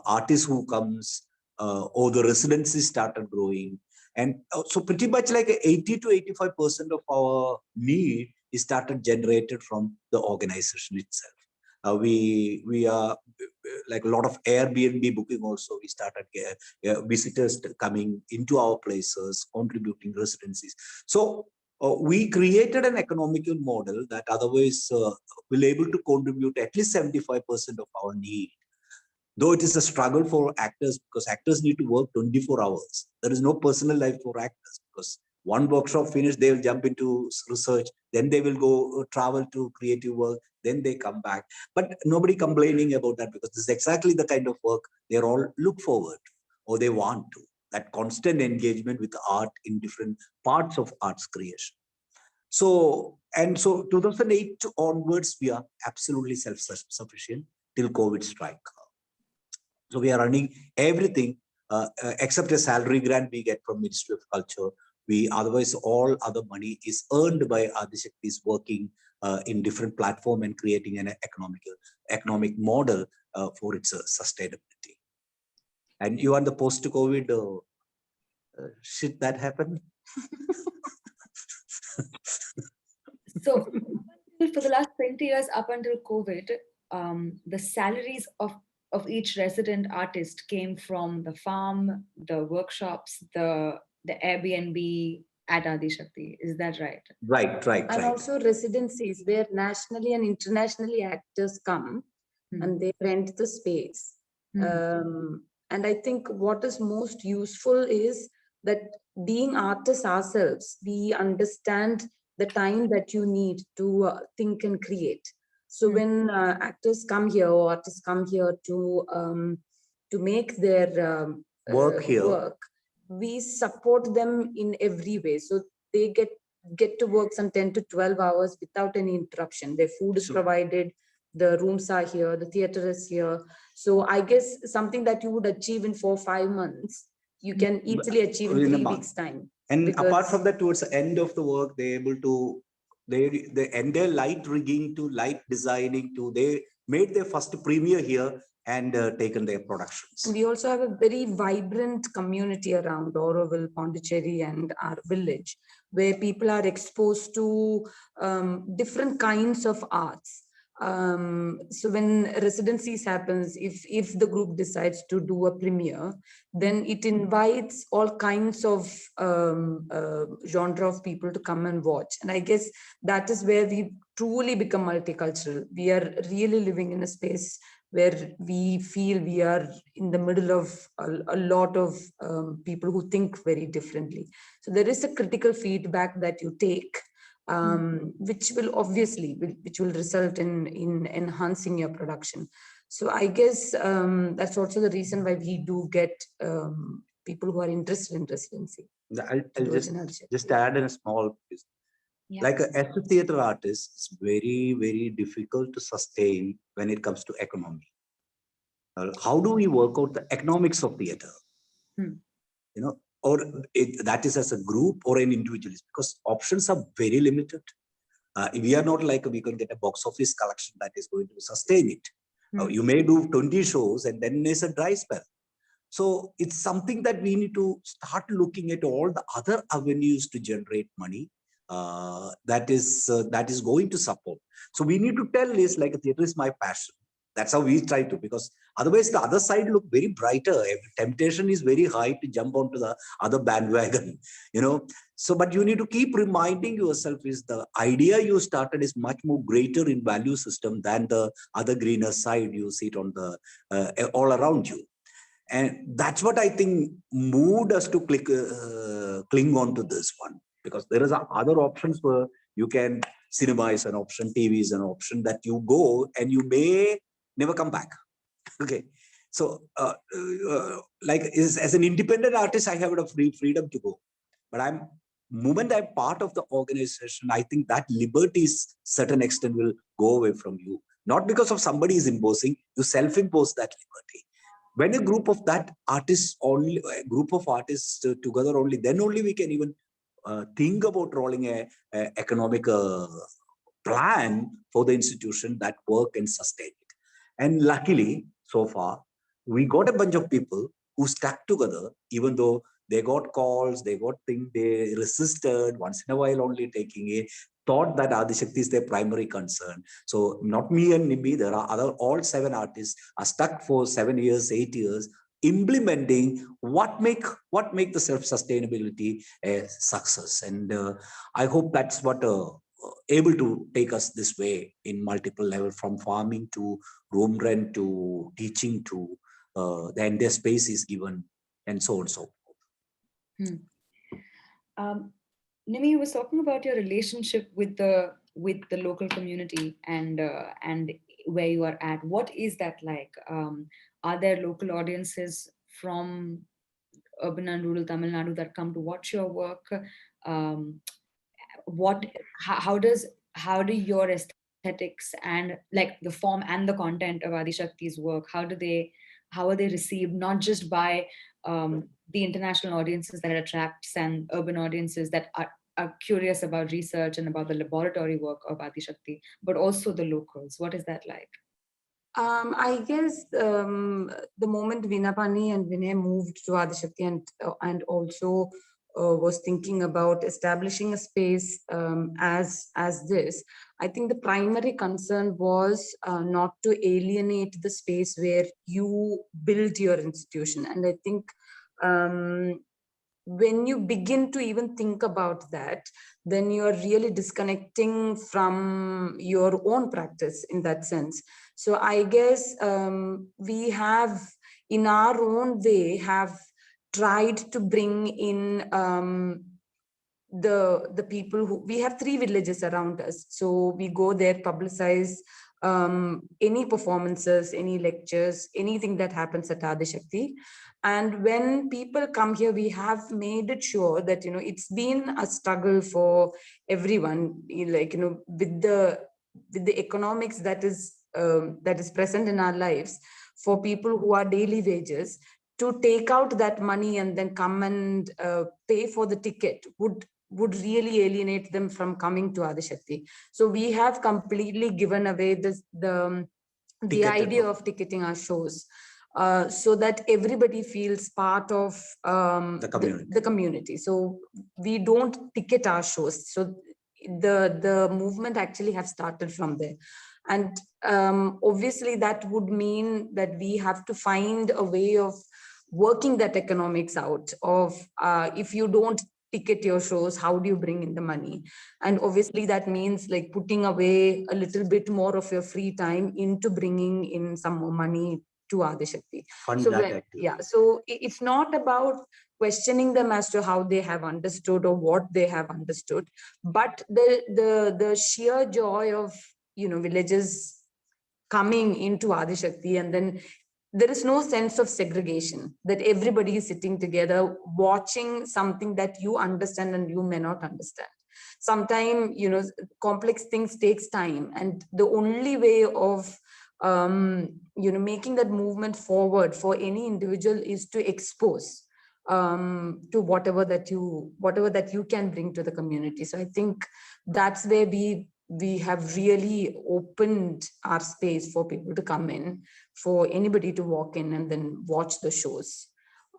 artists who comes, or the residencies started growing. And so pretty much like 80 to 85% of our need is started generated from the organization itself. We are like a lot of Airbnb booking also. We started visitors coming into our places, contributing residencies. So we created an economical model that otherwise will able to contribute at least 75% of our need. Though it is a struggle for actors, because actors need to work 24 hours. There is no personal life for actors, because one workshop finished, they will jump into research, then they will go travel to creative work, then they come back. But nobody complaining about that, because this is exactly the kind of work they all look forward to, or they want to, that constant engagement with art in different parts of arts creation. So 2008 onwards, we are absolutely self-sufficient till COVID strike. So we are running everything except a salary grant we get from Ministry of Culture. Otherwise all other money is earned by Adishakti's working in different platform and creating an economic model for its sustainability. And you are the post-COVID shit that happened. So for the last 20 years up until COVID, the salaries of of each resident artist came from the farm, the workshops, the Airbnb at Adishakti. Is that right? Right. And also residencies where nationally and internationally actors come and they rent the space. And I think what is most useful is that being artists ourselves, we understand the time that you need to think and create. So when actors come here or artists come here to make their Work here. we support them in every way. So they get to work some 10 to 12 hours without any interruption. Their food is provided, the rooms are here, the theater is here. So I guess something that you would achieve in 4 or 5 months, you can easily achieve in 3 weeks time. And apart from that, towards the end of the work, they're able to, they end their light rigging to light designing to, they made their first premiere here and taken their productions. We also have a very vibrant community around Auroville, Pondicherry and our village, where people are exposed to different kinds of arts. So when residencies happens, if the group decides to do a premiere, then it invites all kinds of genre of people to come and watch. And I guess that is where we truly become multicultural. We are really living in a space where we feel we are in the middle of a lot of people who think very differently. So there is a critical feedback that you take, which will obviously, which will result in enhancing your production. So I guess that's also the reason why we do get people who are interested in residency. I'll just add in a small piece. Yeah. Like as a theater artist, it's very, very difficult to sustain when it comes to economy. How do we work out the economics of theater? You know, or that is as a group or an individual, because options are very limited. We are not like we can get a box office collection that is going to sustain it. You may do 20 shows and then there's a dry spell. So it's something that we need to start looking at all the other avenues to generate money. That is going to support. So we need to tell this like theater is my passion. That's how we try to, because otherwise the other side look very brighter. Temptation is very high to jump onto the other bandwagon, you know. So, but you need to keep reminding yourself is the idea you started is much more greater in value system than the other greener side you see it on the all around you. And that's what I think moved us to cling on to this one. Because there is other options where you can, cinema is an option, TV is an option that you go and you may never come back. Okay. So like as an independent artist, I have a freedom to go. But moment I'm part of the organization, I think that liberties certain extent will go away from you. Not because of somebody is imposing, you self-impose that liberty. When a group of that artists only, a group of artists together only, then only we can even think about rolling a economic plan for the institution that work and sustain it. And luckily, so far, we got a bunch of people who stuck together, even though they got calls, they got things, they resisted, once in a while only taking a thought that Adishakti is their primary concern. So not me and Nimmy, there are all 7 artists are stuck for 7 years, 8 years, implementing what make the self-sustainability a success. And I hope that's what able to take us this way in multiple levels, from farming to room rent to teaching to the entire space is given and so on and so forth. Nimmy, you were talking about your relationship with the local community and where you are at. What is that like? Are there local audiences from urban and rural Tamil Nadu that come to watch your work? How do your aesthetics and like the form and the content of Adishakti's work, how are they received, not just by the international audiences that it attracts and urban audiences that are curious about research and about the laboratory work of Adishakti, but also the locals? What is that like? I guess the moment Vinapani and Vinay moved to Adishakti and also was thinking about establishing a space as this, I think the primary concern was not to alienate the space where you build your institution. And I think when you begin to even think about that, then you are really disconnecting from your own practice in that sense. So I guess we have, in our own way, have tried to bring in the people who, we have 3 villages around us. So we go there, publicize any performances, any lectures, anything that happens at Adishakti. And when people come here, we have made it sure that, it's been a struggle for everyone, like, with the economics that is present in our lives, for people who are daily wages, to take out that money and then come and pay for the ticket would really alienate them from coming to Adishakti. So we have completely given away the idea of ticketing our shows, so that everybody feels part of the community. So we don't ticket our shows. So the movement actually have started from there. And obviously that would mean that we have to find a way of working that economics out of, if you don't ticket your shows, how do you bring in the money? And obviously that means like putting away a little bit more of your free time into bringing in some more money to Adishakti. So it's not about questioning them as to how they have understood or what they have understood, but the sheer joy of villages coming into Adishakti, and then there is no sense of segregation, that everybody is sitting together watching something that you understand and you may not understand. Sometimes, complex things takes time, and the only way of making that movement forward for any individual is to expose to whatever that you can bring to the community. So I think that's where we have really opened our space for people to come in, for anybody to walk in and then watch the shows.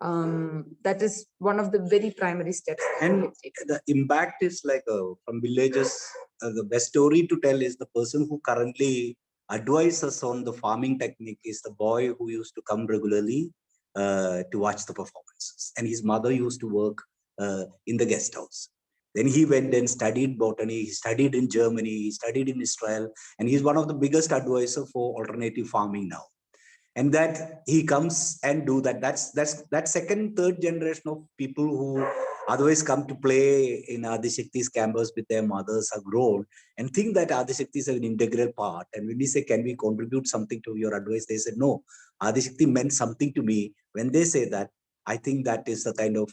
That is one of the very primary steps. And the impact is like from villages, the best story to tell is the person who currently advises on the farming technique is the boy who used to come regularly to watch the performances. And his mother used to work in the guest house. Then he went and studied botany, he studied in Germany, he studied in Israel, and he's one of the biggest advisors for alternative farming now. And that he comes and do that. That's second, third generation of people who otherwise come to play in Adishakti's campus with their mothers are grown and think that Adishakti is an integral part. And when we say, can we contribute something to your advice? They said, no, Adishakti meant something to me. When they say that, I think that is the kind of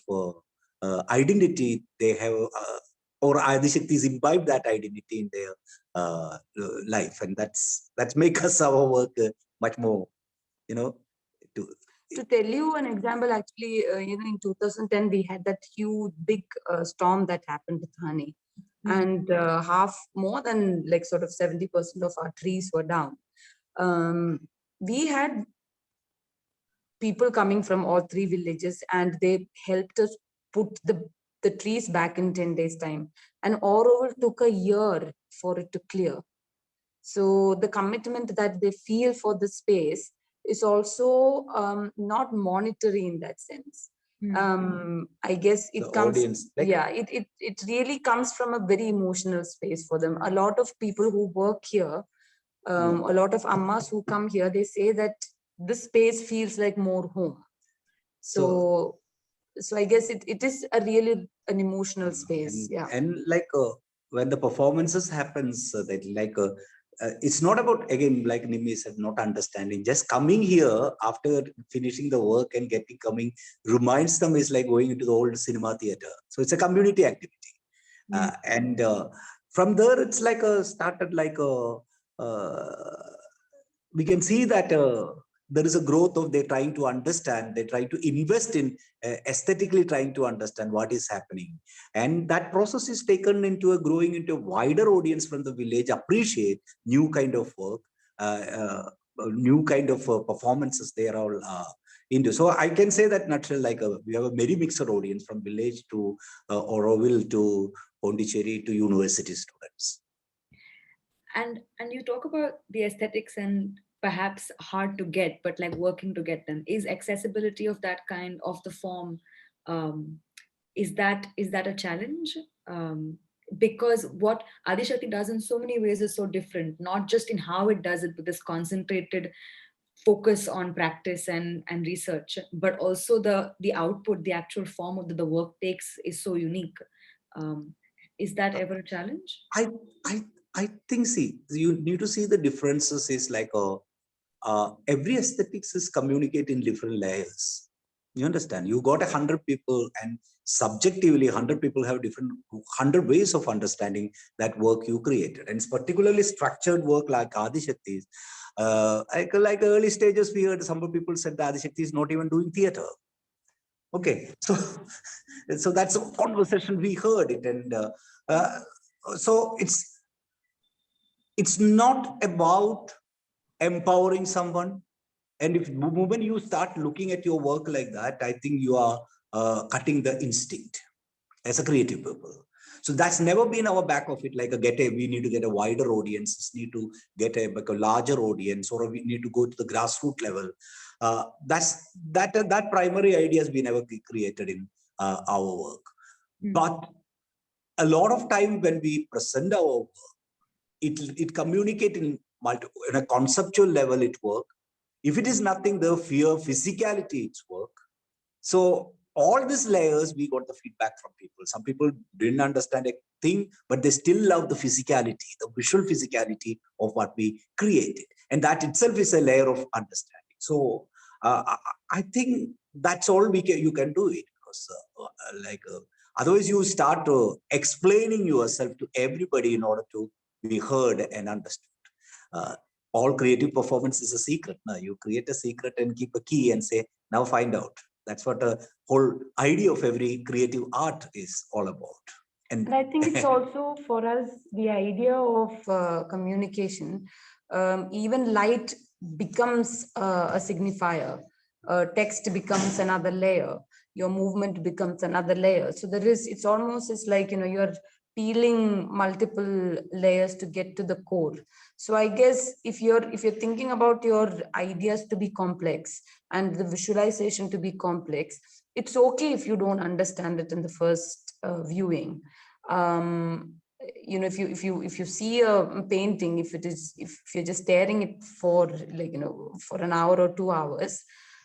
identity they have, or Adishakti is imbibed that identity in their life. And that's make us our work much more, to tell you an example, actually, in 2010, we had that huge, big storm that happened with Thane. And more than like sort of 70% of our trees were down. We had people coming from all 3 villages, and they helped us put the trees back in 10 days time. And overall took a year for it to clear. So the commitment that they feel for the space is also not monetary in that sense. I guess it comes, audience, it really comes from a very emotional space for them. A lot of people who work here, a lot of ammas who come here, they say that this space feels like more home. So I guess it is a really an emotional space. And like when the performances happens, that like it's not about, again, like Nimmy said, not understanding. Just coming here after finishing the work and coming reminds them is like going into the old cinema theater. So it's a community activity. And from there, it's like started like we can see that there is a growth of they're trying to understand, they try to invest in aesthetically trying to understand what is happening. And that process is taken into growing into a wider audience from the village, appreciate new kind of work, new kind of performances they are all into. So I can say that nutshell, like we have a very mixed audience from village to Oroville to Pondicherry to university students. And you talk about the aesthetics and perhaps hard to get, but like working to get them. Is accessibility of that kind of the form, is that a challenge? Because what Adishakti does in so many ways is so different, not just in how it does it with this concentrated focus on practice and research, but also the output, the actual form of the work takes is so unique. Is that ever a challenge? I think, see, you need to see the differences is like every aesthetics is communicate in different layers. You understand? You got 100 people, and subjectively 100 people have different 100 ways of understanding that work you created. And it's particularly structured work like Adishakti's. Like early stages, we heard some people said that Adishakti is not even doing theater. Okay, so so that's a conversation we heard it, and so it's not about empowering someone. And if the moment you start looking at your work like that, I think you are cutting the instinct as a creative people. So that's never been our back of it, like we need to get a wider audience, need to get a larger audience, or we need to go to the grassroots level. That primary idea has been never created in our work. But a lot of time when we present our work, it communicates in a conceptual level, it work. If it is nothing, the fear, physicality, it's work. So all these layers, we got the feedback from people. Some people didn't understand a thing, but they still love the physicality, the visual physicality of what we created. And that itself is a layer of understanding. So I think that's all you can do it, because otherwise you start explaining yourself to everybody in order to be heard and understood. All creative performance is a secret. Now you create a secret and keep a key and say, now find out. That's what the whole idea of every creative art is all about. And I think it's also for us the idea of communication. Even light becomes a signifier. Text becomes another layer. Your movement becomes another layer. So it's almost like, you're peeling multiple layers to get to the core. So I guess if you're thinking about your ideas to be complex and the visualization to be complex, it's okay if you don't understand it in the first viewing. If you see a painting, if you're just staring it for for an hour or 2 hours,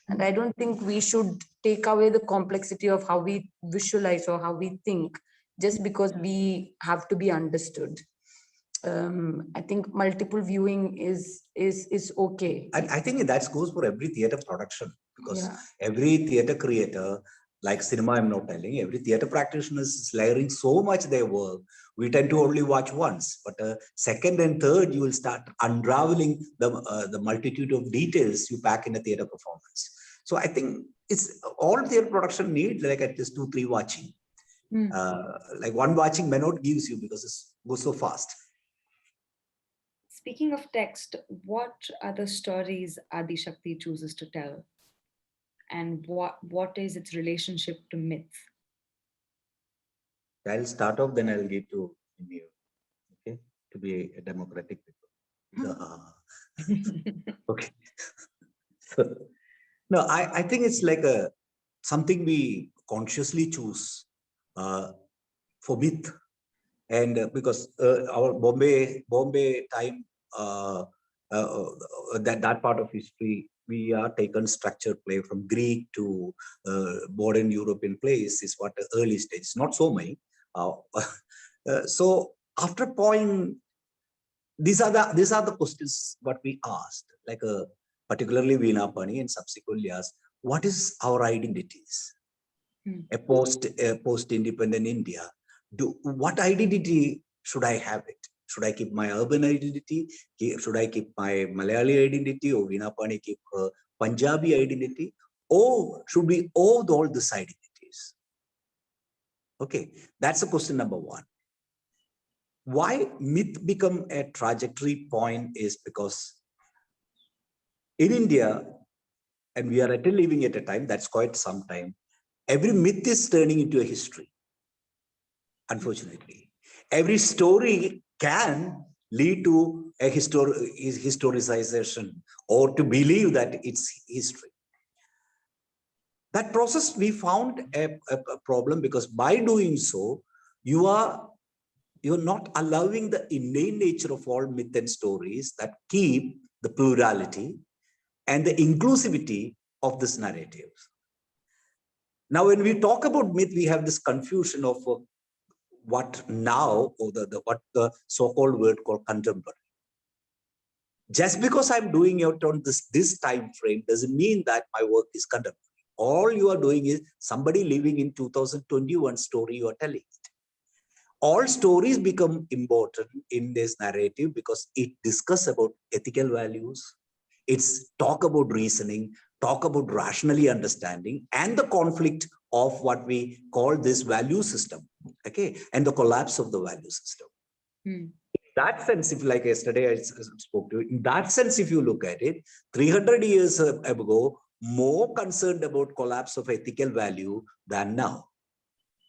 and I don't think we should take away the complexity of how we visualize or how we think just because we have to be understood. I think multiple viewing is okay. I think that goes for every theater production, because every theater creator, like cinema, I'm not telling, every theater practitioner is layering so much their work. We tend to only watch once, but second and third, you will start unraveling the multitude of details you pack in a theater performance. So I think it's all theater production needs like at least 2-3 watching. Like one watching may not gives you, because it goes so fast. Speaking of text, what are the stories Adishakti chooses to tell? And what is its relationship to myth? I'll start off, then I'll give to Nimmy, okay, to be a democratic people. Okay. No, I think it's like something we consciously choose for myth, and because our Bombay time, that part of history, we are taken structured play from Greek to modern European plays is what the early stage, not so many. So after a point, these are the questions what we asked, like particularly Veena Pani and subsequently asked, what is our identities? A post-independent India, what identity should I have it? Should I keep my urban identity? Should I keep my Malayali identity, or Veena Pani keep her Punjabi identity? Or should we own all these identities? Okay, that's the question number one. Why myth become a trajectory point is because in India, and we are living at a time that's quite some time. Every myth is turning into a history. Unfortunately, every story can lead to a historicization or to believe that it's history. That process we found a problem, because by doing so, you're not allowing the innate nature of all myth and stories that keep the plurality and the inclusivity of this narrative. Now, when we talk about myth, we have this confusion of what now, or what the so-called word called contemporary. Just because I'm doing it on this time frame doesn't mean that my work is contemporary. All you are doing is somebody living in 2021 story you are telling. All stories become important in this narrative because it discusses about ethical values. It's talk about reasoning, talk about rationally understanding, and the conflict of what we call this value system, okay, and the collapse of the value system. In that sense, if like yesterday I spoke to you, in that sense, if you look at it, 300 years ago, more concerned about collapse of ethical value than now.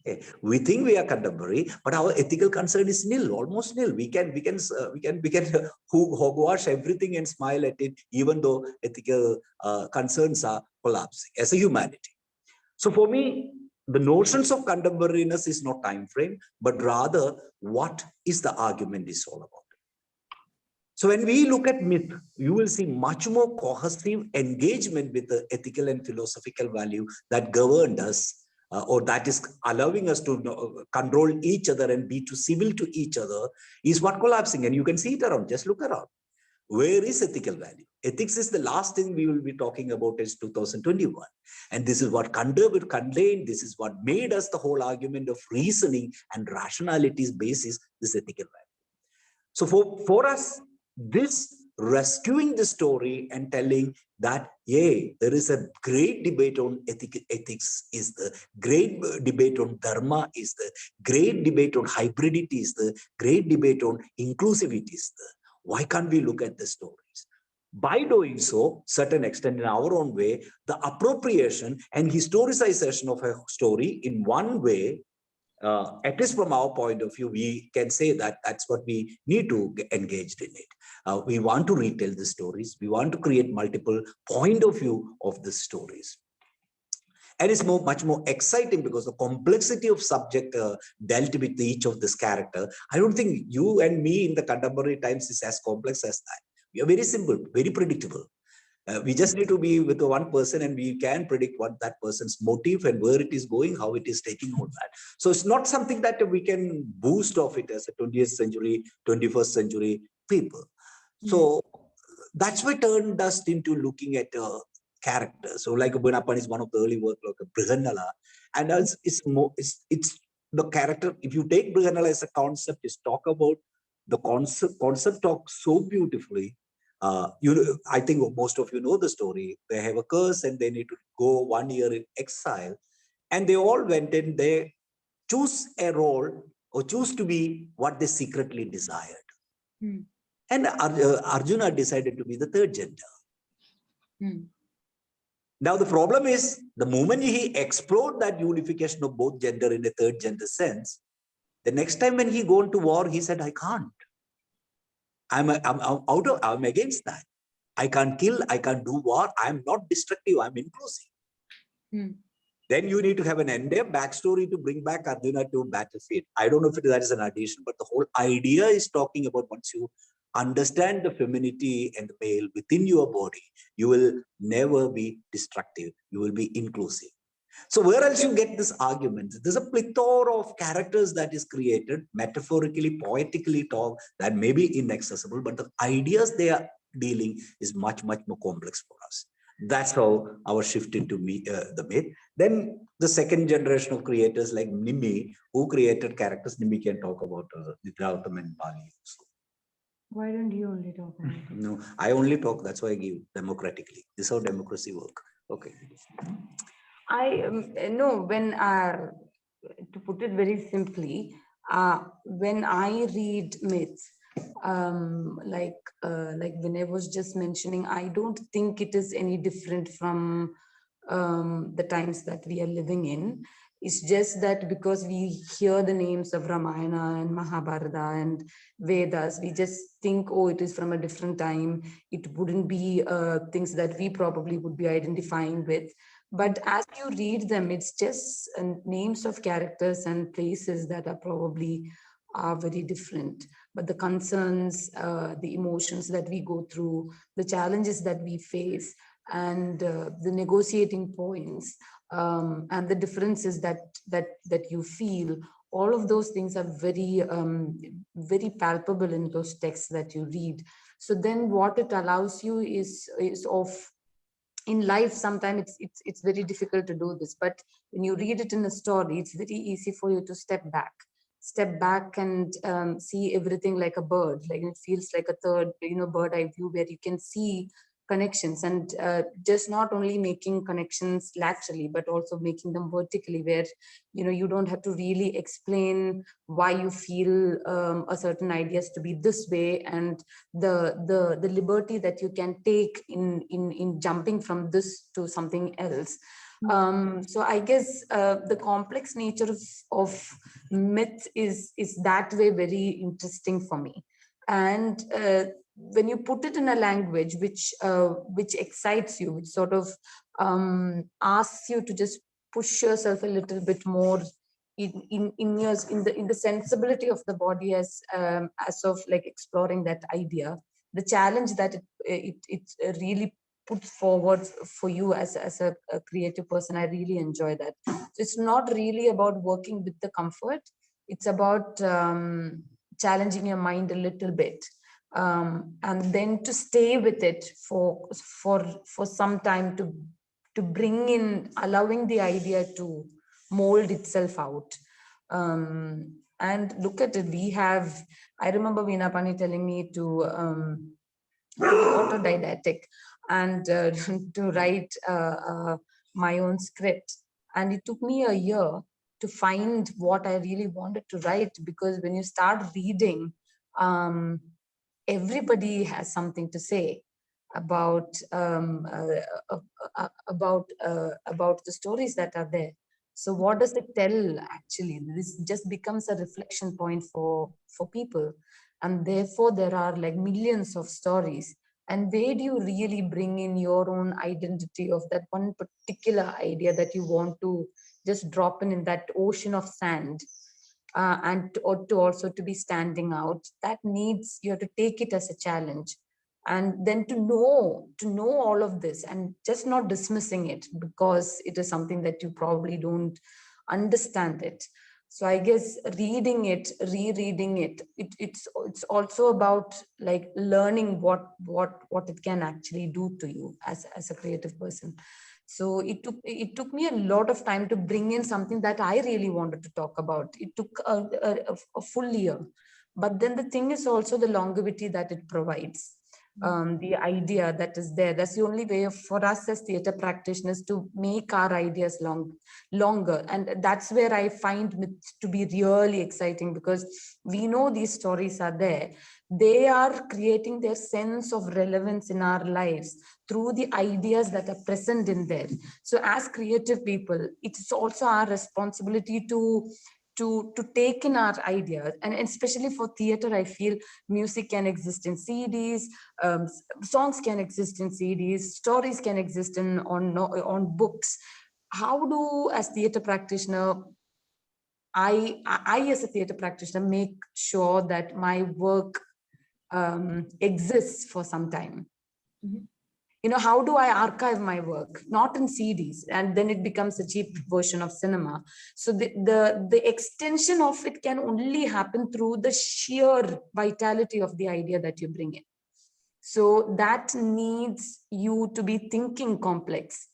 Okay. We think we are contemporary, but our ethical concern is nil, almost nil. We can hogwash everything and smile at it, even though ethical concerns are collapsing as a humanity. So for me, the notions of contemporariness is not time frame, but rather what is the argument is all about. So when we look at myth, you will see much more cohesive engagement with the ethical and philosophical value that governed us, or that is allowing us to control each other and be too civil to each other, is what collapsing. And you can see it around, just look around. Where is ethical value? Ethics is the last thing we will be talking about is 2021. And this is what contained, this is what made us the whole argument of reasoning and rationality's basis, this ethical value. So for us, this rescuing the story and telling that, yeah, there is a great debate on ethics, is the great debate on dharma, is the great debate on hybridity, is the great debate on inclusivity, is the, why can't we look at the stories? By doing so, certain extent in our own way, the appropriation and historicization of a story in one way, at least from our point of view, we can say that that's what we need to get engaged in it. We want to retell the stories. We want to create multiple point of view of the stories. And it's much more exciting because the complexity of subject dealt with each of this character. I don't think you and me in the contemporary times is as complex as that. We are very simple, very predictable. We just need to be with one person and we can predict what that person's motive and where it is going, how it is taking all that. So it's not something that we can boost off it as a 20th century, 21st century people. So that's what turned us into looking at characters. So like Bunapan is one of the early work, like Brihannala, and it's the character. If you take Brihannala as a concept, is talk about the concept talks so beautifully. I think most of you know the story. They have a curse and they need to go 1 year in exile, and they all went in. They choose a role or choose to be what they secretly desired. And Arjuna decided to be the third gender. Now the problem is, the moment he explored that unification of both gender in a third gender sense, the next time when he go into war, he said, I can't. I'm against that. I can't kill, I can't do war, I'm not destructive, I'm inclusive. Then you need to have an entire backstory to bring back Arjuna to battlefield. I don't know if that is an addition, but the whole idea is talking about once you understand the femininity and the male within your body, you will never be destructive, you will be inclusive. So where else you get this argument? There's a plethora of characters that is created, metaphorically, poetically talk, that may be inaccessible, but the ideas they are dealing is much, much more complex for us. That's how our shift into the myth. Then the second generation of creators like Nimmy, who created characters. Nimmy can talk about Nidrautam and Bali also. Why don't you only talk about it? No, I only talk, that's why I give democratically. This is how democracy works. Okay. I know when, to put it very simply, when I read myths, like Vinay was just mentioning, I don't think it is any different from the times that we are living in. It's just that because we hear the names of Ramayana and Mahabharata and Vedas, we just think, oh, it is from a different time. It wouldn't be things that we probably would be identifying with. But as you read them, it's just names of characters and places that are probably very different. But the concerns, the emotions that we go through, the challenges that we face, and the negotiating points, and the differences that you feel, all of those things are very very palpable in those texts that you read. So then what it allows you is of, in life sometimes it's very difficult to do this, but when you read it in a story, it's very easy for you to step back and see everything like a bird, like it feels like a third bird eye view, where you can see connections, and just not only making connections laterally but also making them vertically, where you don't have to really explain why you feel a certain ideas to be this way, and the liberty that you can take in jumping from this to something else. So I guess the complex nature of myth is that way very interesting for me. And when you put it in a language which excites you, which sort of asks you to just push yourself a little bit more in the sensibility of the body, as of like exploring that idea, the challenge that it really puts forward for you as a creative person, I really enjoy that. So it's not really about working with the comfort, it's about challenging your mind a little bit, and then to stay with it for some time, to bring in, allowing the idea to mold itself out. And look at it, I remember Veena Pani telling me to be autodidactic and to write my own script, and it took me a year to find what I really wanted to write, because when you start reading, everybody has something to say about about the stories that are there. So what does it tell actually? This just becomes a reflection point for people, and therefore there are like millions of stories. And where do you really bring in your own identity of that one particular idea that you want to just drop in that ocean of sand? Or to also to be standing out, that needs you have to take it as a challenge, and then to know all of this and just not dismissing it because it is something that you probably don't understand it. So I guess reading it, rereading it, it's also about like learning what it can actually do to you as a creative person. So it took me a lot of time to bring in something that I really wanted to talk about. It took a full year. But then the thing is also the longevity that it provides. The idea that is there. That's the only way for us as theater practitioners to make our ideas longer. And that's where I find it to be really exciting, because we know these stories are there. They are creating their sense of relevance in our lives through the ideas that are present in there. So as creative people, it's also our responsibility to take in our ideas, and especially for theater, I feel music can exist in CDs, songs can exist in CDs, stories can exist on books. How do, as theater practitioner, I as a theater practitioner make sure that my work exists for some time? How do I archive my work? Not in CDs, and then it becomes a cheap version of cinema. So the extension of it can only happen through the sheer vitality of the idea that you bring in. So that needs you to be thinking complex.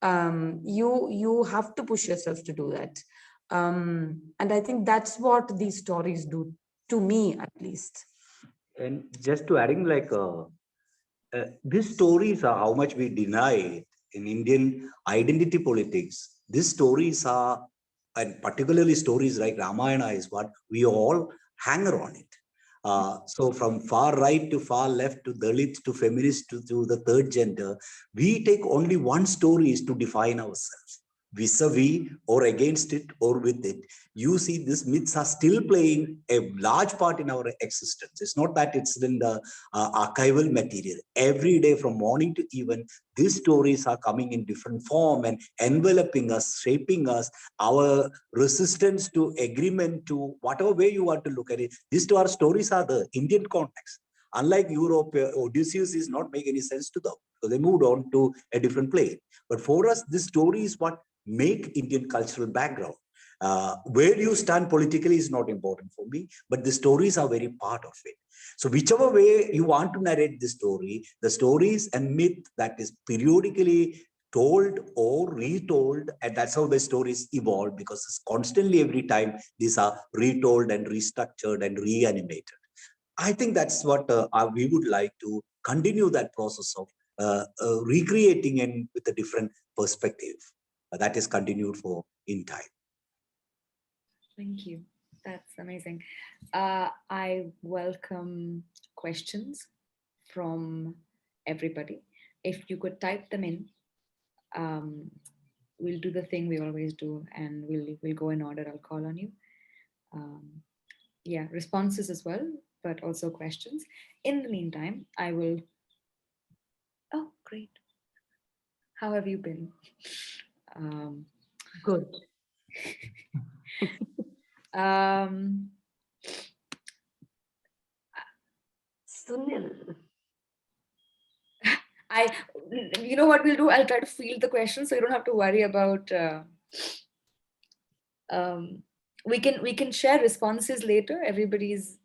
You have to push yourself to do that. And I think that's what these stories do, to me at least. And just to adding, these stories are how much we deny it in Indian identity politics. These stories are, and particularly stories like Ramayana, is what we all hang on it. So from far right to far left to Dalit to feminist to the third gender, we take only one story is to define ourselves. Vis-a-vis or against it or with it. You see, these myths are still playing a large part in our existence. It's not that it's in the archival material. Every day from morning to even, these stories are coming in different form and enveloping us, shaping us, our resistance to agreement to whatever way you want to look at it. These two stories are the Indian context. Unlike Europe, Odysseus is not making any sense to them. So they moved on to a different plane. But for us, this story is what make Indian cultural background. Where you stand politically is not important for me, but the stories are very part of it. So whichever way you want to narrate the stories and myth that is periodically told or retold, and that's how the stories evolve, because it's constantly every time these are retold and restructured and reanimated. I think that's what we would like to continue that process of recreating and with a different perspective. That is continued for in time. Thank you. That's amazing. I welcome questions from everybody. If you could type them in, we'll do the thing we always do, and we'll go in order. I'll call on you. Yeah, responses as well, but also questions. In the meantime, I will. Oh, great. How have you been? Good. Sunil. You know what we'll do? I'll try to field the questions so you don't have to worry about. We can share responses later. Everybody's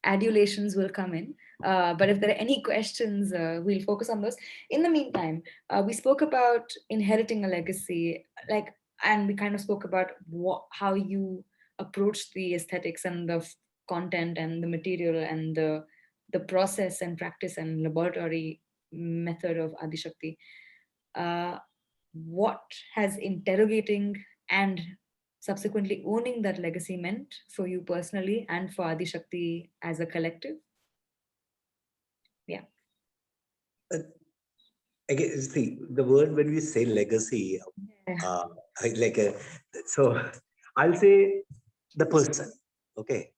adulations will come in. But if there are any questions, we'll focus on those. In the meantime, we spoke about inheriting a legacy, and we kind of spoke about how you approach the aesthetics and the content and the material and the process and practice and laboratory method of Adishakti. What has interrogating and subsequently owning that legacy meant for you personally and for Adishakti as a collective? Yeah. Again, see, the word when we say legacy, so I'll say the person, okay?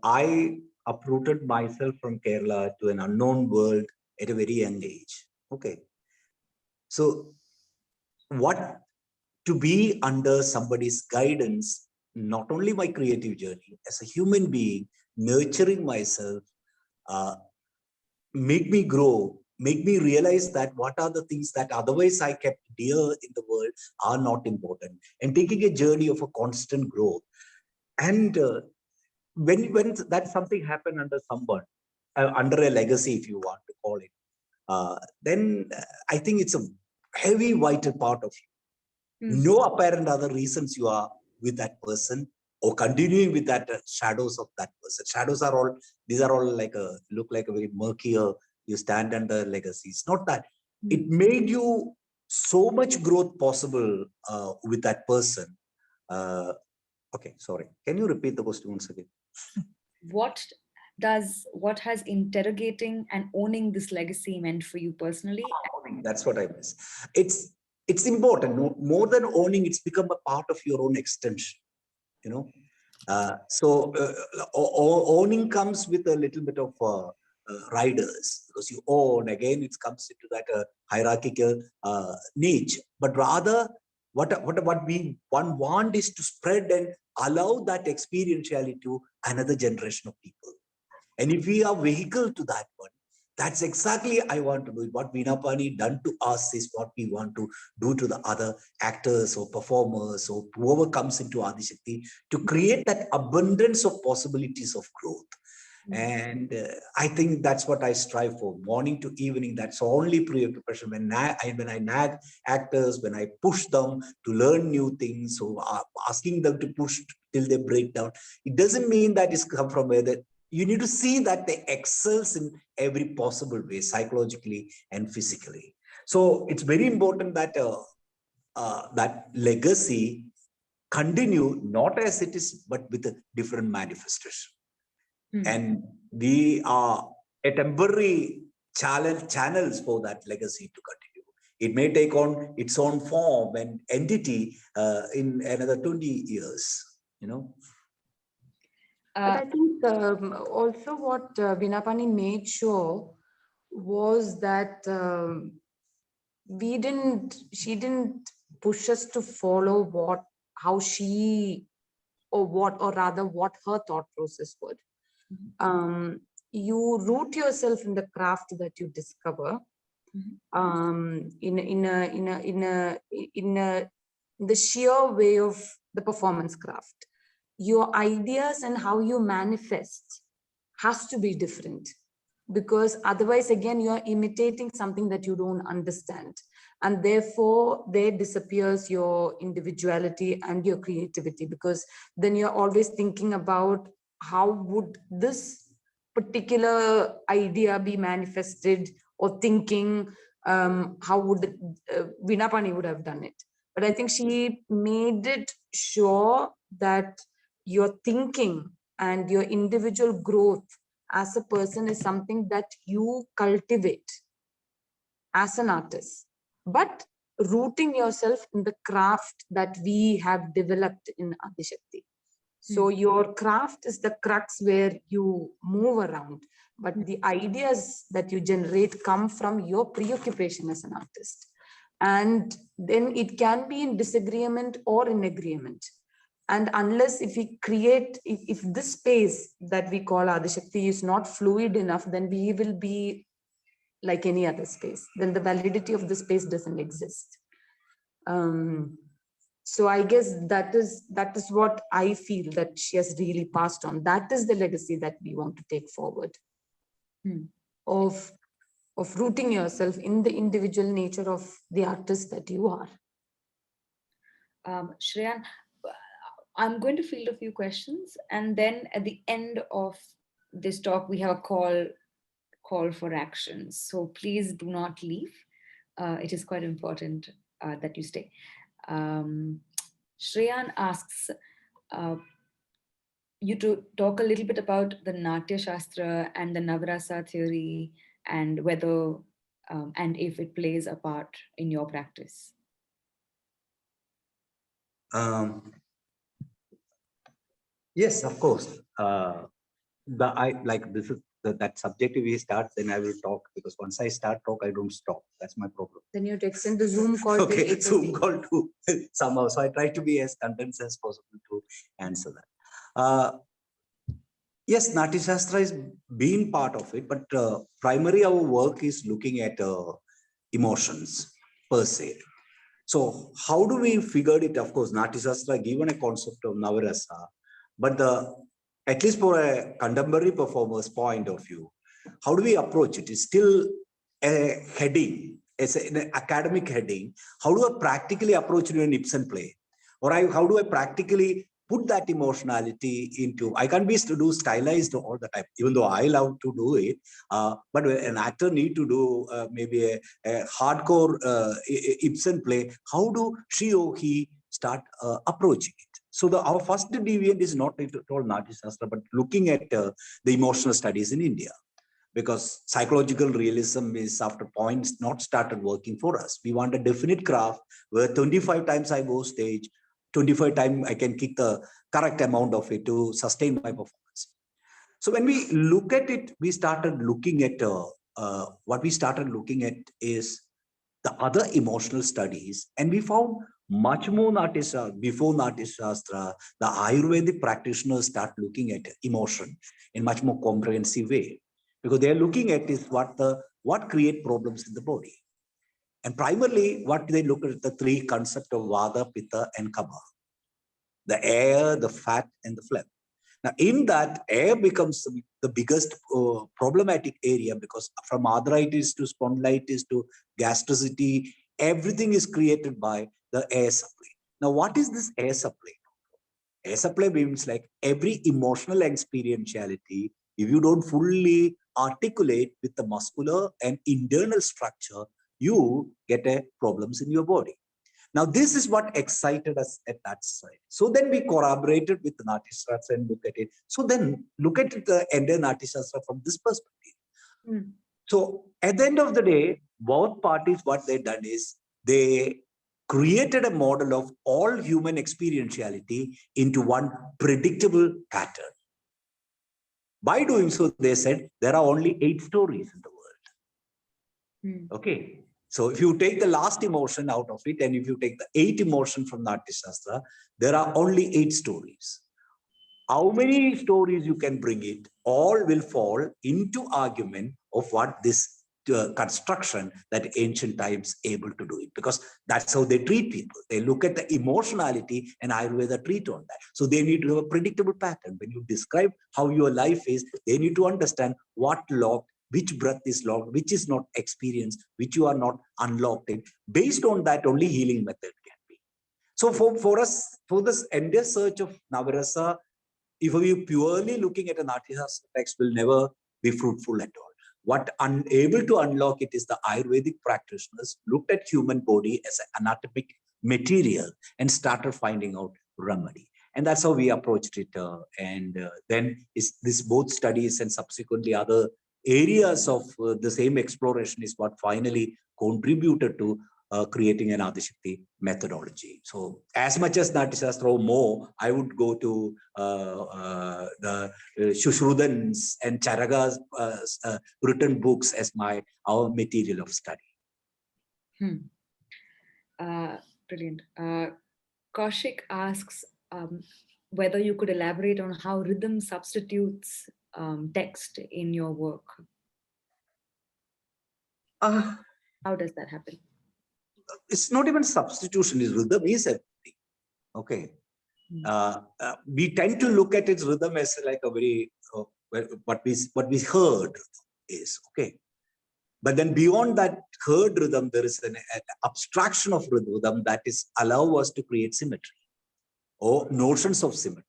I uprooted myself from Kerala to an unknown world at a very young age, okay? So what to be under somebody's guidance, not only my creative journey, as a human being, nurturing myself, make me grow, make me realize that what are the things that otherwise I kept dear in the world are not important, and taking a journey of a constant growth. And when that something happened under someone, under a legacy, if you want to call it, then I think it's a heavy vital part of you. No apparent other reasons you are with that person or continuing with that shadows of that person. Shadows are all, these are all like look like a very murkier, you stand under legacy. It's not that. It made you so much growth possible with that person. Okay, sorry. Can you repeat the question once again? What has interrogating and owning this legacy meant for you personally? That's what I miss. It's important. More than owning, it's become a part of your own extension. You know, owning comes with a little bit of riders, because you own, again it comes into that hierarchical niche. But rather, what one want is to spread and allow that experientiality to another generation of people. And if we are vehicle to that one, that's exactly I want to do. What Vinapani done to us is what we want to do to the other actors or performers or whoever comes into Adishakti, to create that abundance of possibilities of growth. And I think that's what I strive for, morning to evening. That's only preoccupation. When I nag actors, when I push them to learn new things, so asking them to push till they break down, it doesn't mean that it's come from where that. You need to see that they excels in every possible way, psychologically and physically. So it's very important that that legacy continue, not as it is, but with a different manifestation. And we are a temporary channels for that legacy to continue. It may take on its own form and entity in another 20 years, you know. But I think also what Vinapani made sure was that she didn't push us to follow what her thought process would. You root yourself in the craft that you discover, in the sheer way of the performance craft. Your ideas and how you manifest has to be different, because otherwise, again, you're imitating something that you don't understand. And therefore, there disappears your individuality and your creativity, because then you're always thinking about how would this particular idea be manifested, or thinking how would Vinapani would have done it. But I think she made it sure that your thinking and your individual growth as a person is something that you cultivate as an artist, but rooting yourself in the craft that we have developed in Adishakti. So your craft is the crux where you move around, but the ideas that you generate come from your preoccupation as an artist. And then it can be in disagreement or in agreement. And unless if we create, if this space that we call Adishakti is not fluid enough, then we will be like any other space. Then the validity of the space doesn't exist. So I guess that is what I feel that she has really passed on. That is the legacy that we want to take forward, of rooting yourself in the individual nature of the artist that you are. Shreyan, I'm going to field a few questions, and then at the end of this talk, we have a call for action. So please do not leave. It is quite important that you stay. Shreyan asks you to talk a little bit about the Natya Shastra and the Navarasa theory, and whether and if it plays a part in your practice. Yes, of course. This is that subject we start, then I will talk, because once I start talk, I don't stop. That's my problem. Then you have to extend the Zoom call. Okay, to Zoom call to somehow. So I try to be as condensed as possible to answer that. Yes, Natya Shastra is being part of it, but primary our work is looking at emotions per se. So how do we figure it? Of course, Natya Shastra given a concept of Navarasa, but at least for a contemporary performer's point of view, how do we approach it? It's still a heading, it's an academic heading. How do I practically approach it in an Ibsen play? Or how do I practically put that emotionality into? I can't be to do stylized all the time, even though I love to do it. But an actor need to do maybe a hardcore Ibsen play. How do she or he start approaching it? So our first deviant is not at all Natya Shastra, but looking at the emotional studies in India, because psychological realism is after points not started working for us. We want a definite craft where 25 times I go stage, 25 times I can kick the correct amount of it to sustain my performance. So when we look at it, we started looking at what we started looking at is the other emotional studies, and we found much more before Natya Shastra, the Ayurvedic practitioners start looking at emotion in much more comprehensive way, because they're looking at is what create problems in the body. And primarily what they look at the three concepts of Vata, Pitta, and Kapha: the air, the fat, and the phlegm. Now, in that, air becomes the biggest problematic area, because from arthritis to spondylitis to gastricity, everything is created by the air supply. Now, what is this air supply? Air supply means like every emotional experientiality, if you don't fully articulate with the muscular and internal structure, you get problems in your body. Now, this is what excited us at that side. So then we corroborated with Natyashastra and look at it. So then look at the entire Natyashastra from this perspective. Mm. So at the end of the day, both parties, what they done is they created a model of all human experientiality into one predictable pattern. By doing so, they said there are only 8 stories in the world. Mm. Okay. So if you take the last emotion out of it, and if you take the 8 emotion from Natyashastra, there are only 8 stories. How many stories you can bring it, all will fall into argument of what this construction that ancient times able to do it, because that's how they treat people. They look at the emotionality and Ayurveda treat on that. So they need to have a predictable pattern. When you describe how your life is, they need to understand what locked, which breath is locked, which is not experienced, which you are not unlocked in. Based on that, only healing method can be. So for us, for this entire search of Navarasa, if we are purely looking at an Natyashastra text, will never be fruitful at all. What unable to unlock it is the Ayurvedic practitioners looked at human body as an anatomic material and started finding out remedy. And that's how we approached it. Then is this both studies and subsequently other areas of the same exploration is what finally contributed to creating an Adishakti methodology. So as much as Natyashastra or more, I would go to the Shushrudans and Charaga's written books as our material of study. Brilliant. Kaushik asks whether you could elaborate on how rhythm substitutes text in your work. How does that happen? It's not even substitution, it's rhythm is everything. Okay. We tend to look at its rhythm as like a very, what we heard is, okay. But then beyond that heard rhythm, there is an abstraction of rhythm that is allow us to create symmetry or notions of symmetry.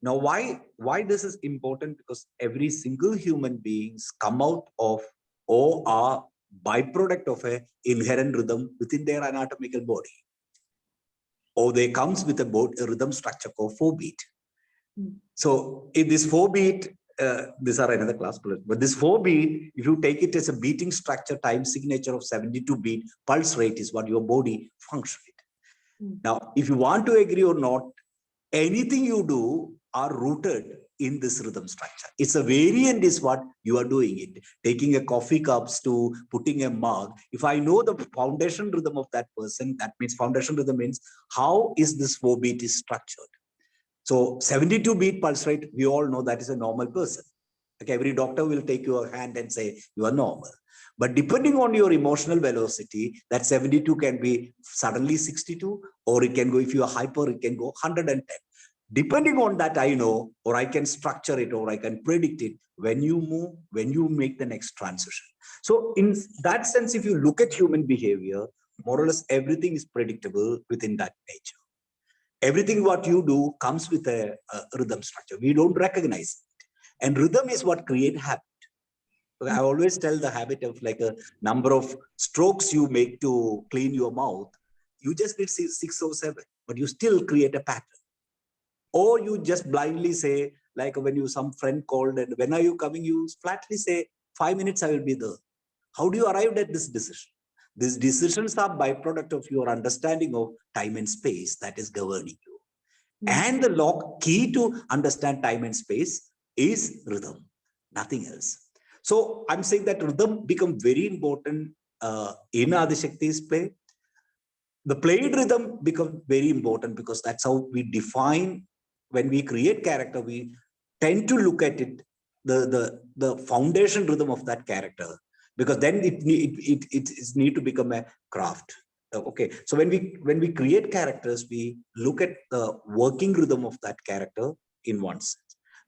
Now, why this is important? Because every single human beings come out of or are byproduct of a inherent rhythm within their anatomical body. Or they comes with a rhythm structure called 4-beat. So in this 4-beat, these are another class, but this 4-beat, if you take it as a beating structure, time signature of 72-beat, pulse rate is what your body functions with. Now, if you want to agree or not, anything you do are rooted in this rhythm structure. It's a variant is what you are doing it. Taking a coffee cups to putting a mug. If I know the foundation rhythm of that person, that means foundation rhythm means how is this 4-beat is structured. So 72-beat pulse rate, we all know that is a normal person. Okay, every doctor will take your hand and say you are normal. But depending on your emotional velocity, that 72 can be suddenly 62, or it can go, if you are hyper, it can go 110. Depending on that, I know, or I can structure it, or I can predict it when you move, when you make the next transition. So in that sense, if you look at human behavior, more or less everything is predictable within that nature. Everything what you do comes with a rhythm structure. We don't recognize it. And rhythm is what creates habit. I always tell the habit of like a number of strokes you make to clean your mouth. You just need 6 or 7, but you still create a pattern. Or you just blindly say, like when you some friend called and when are you coming, you flatly say 5 minutes I will be there. How do you arrive at this decision? These decisions are byproduct of your understanding of time and space that is governing you. And the key to understand time and space is rhythm, nothing else. So I'm saying that rhythm become very important in Adishakti's play. The played rhythm becomes very important because that's how we define, when we create character, we tend to look at it, the foundation rhythm of that character, because then it need to become a craft. Okay, so when we create characters, we look at the working rhythm of that character in one sense.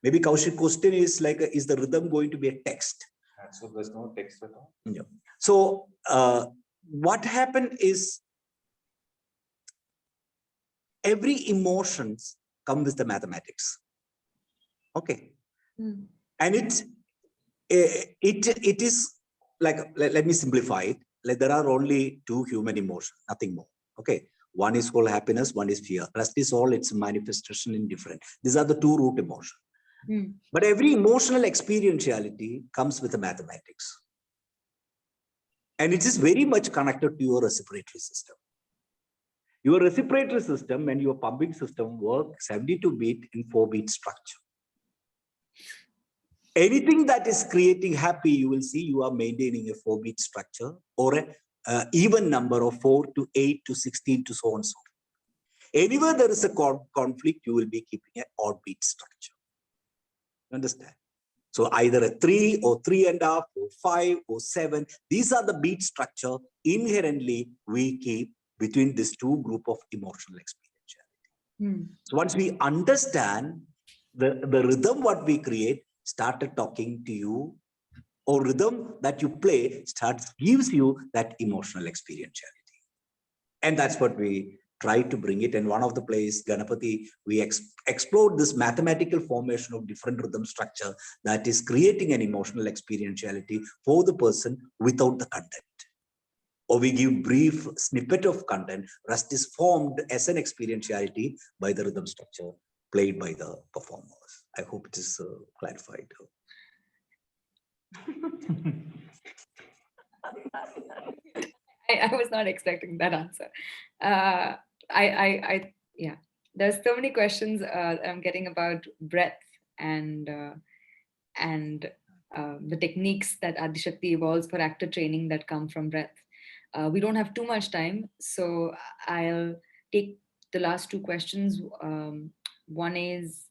Maybe Kaushik's question is like, is the rhythm going to be a text? So there's no text at all. Yeah. So what happened is, every emotions come with the mathematics. Okay. And it is like, let me simplify it. Like there are only 2 human emotions, nothing more. Okay. One is called happiness, one is fear. Rest is all its manifestation in different. These are the two root emotions. But every emotional experientiality comes with the mathematics. And it is very much connected to your respiratory system. Your respiratory system and your pumping system work 72 beat in 4-beat structure. Anything that is creating happy, you will see you are maintaining a 4-beat structure or a even number of 4 to 8 to 16 to so on so. Anywhere there is a conflict, you will be keeping an odd beat structure. Understand? So either a 3 or 3.5 or 5 or 7. These are the beat structure inherently we keep between these two group of emotional experientiality. So once we understand the rhythm what we create started talking to you, or rhythm that you play gives you that emotional experientiality. And that's what we try to bring it. And one of the plays, Ganapati, we explored this mathematical formation of different rhythm structure that is creating an emotional experientiality for the person without the content. Or we give brief snippet of content, rest is formed as an experientiality by the rhythm structure played by the performers. I hope it is clarified. I was not expecting that answer. Yeah, there's so many questions I'm getting about breath and the techniques that Adishakti evolves for actor training that come from breath. We don't have too much time, so I'll take the last two questions. One is,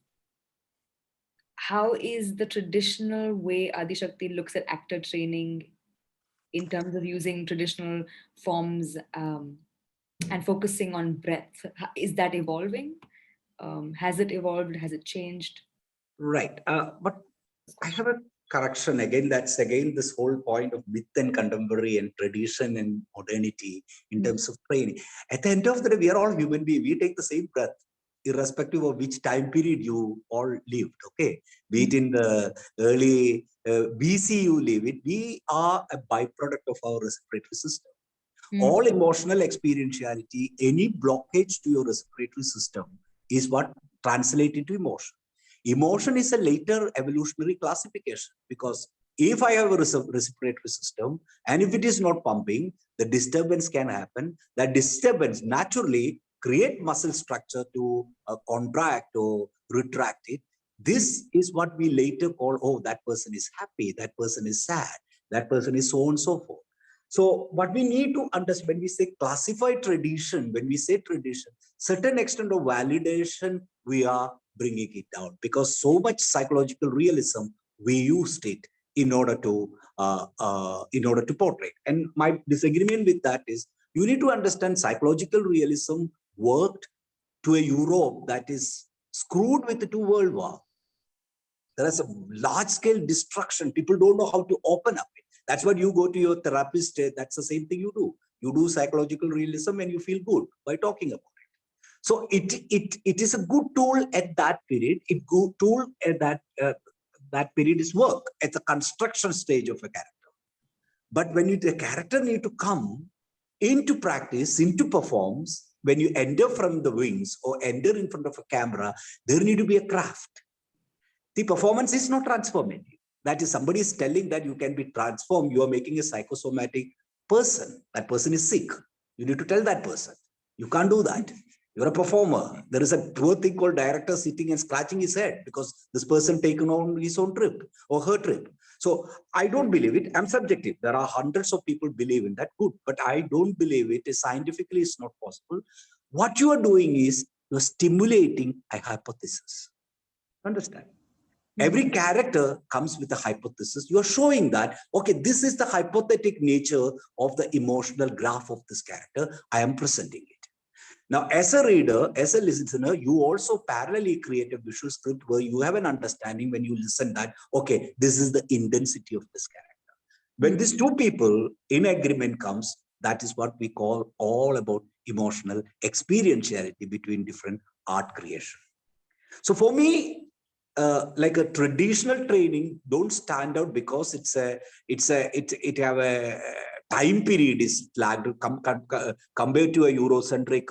how is the traditional way Adishakti looks at actor training in terms of using traditional forms and focusing on breath? Is that evolving? Has it evolved? Has it changed? Right. But I have a correction again. That's again this whole point of myth and contemporary and tradition and modernity in terms of training. At the end of the day, we are all human beings. We take the same breath, irrespective of which time period you all lived. Okay, be it in the early BC you live it, we are a byproduct of our respiratory system. All emotional experientiality, any blockage to your respiratory system is what translates into emotion. Emotion is a later evolutionary classification, because if I have a respiratory system and if it is not pumping, the disturbance can happen. That disturbance naturally create muscle structure to contract or retract it. This is what we later call, oh, that person is happy, that person is sad, that person is so on and so forth. So what we need to understand when we say classified tradition, when we say tradition, certain extent of validation, we are bringing it down, because so much psychological realism, we used it in order to portray. And my disagreement with that is, you need to understand psychological realism worked to a Europe that is screwed with the 2 world war. There is a large scale destruction. People don't know how to open up it. That's what you go to your therapist. That's the same thing you do. You do psychological realism and you feel good by talking about it. So it is a good tool at that period. It good tool at that period is work at the construction stage of a character. But when the character need to come into practice, into performs, when you enter from the wings or enter in front of a camera, there need to be a craft. The performance is not transformative. That is, somebody is telling that you can be transformed. You are making a psychosomatic person. That person is sick. You need to tell that person. You can't do that. You're a performer. There is a poor thing called director sitting and scratching his head because this person taken on his own trip or her trip. So I don't believe it. I'm subjective. There are hundreds of people believe in that. Good. But I don't believe it. Scientifically, it's not possible. What you are doing is you're stimulating a hypothesis. Understand? Every character comes with a hypothesis. You are showing that, okay, this is the hypothetic nature of the emotional graph of this character. I am presenting it. Now, as a reader, as a listener, you also parallelly create a visual script where you have an understanding when you listen that, okay, this is the intensity of this character. When these two people in agreement comes, that is what we call all about emotional experientiality between different art creation. So for me, like a traditional training don't stand out because it have a time period is lagged compared to a Eurocentric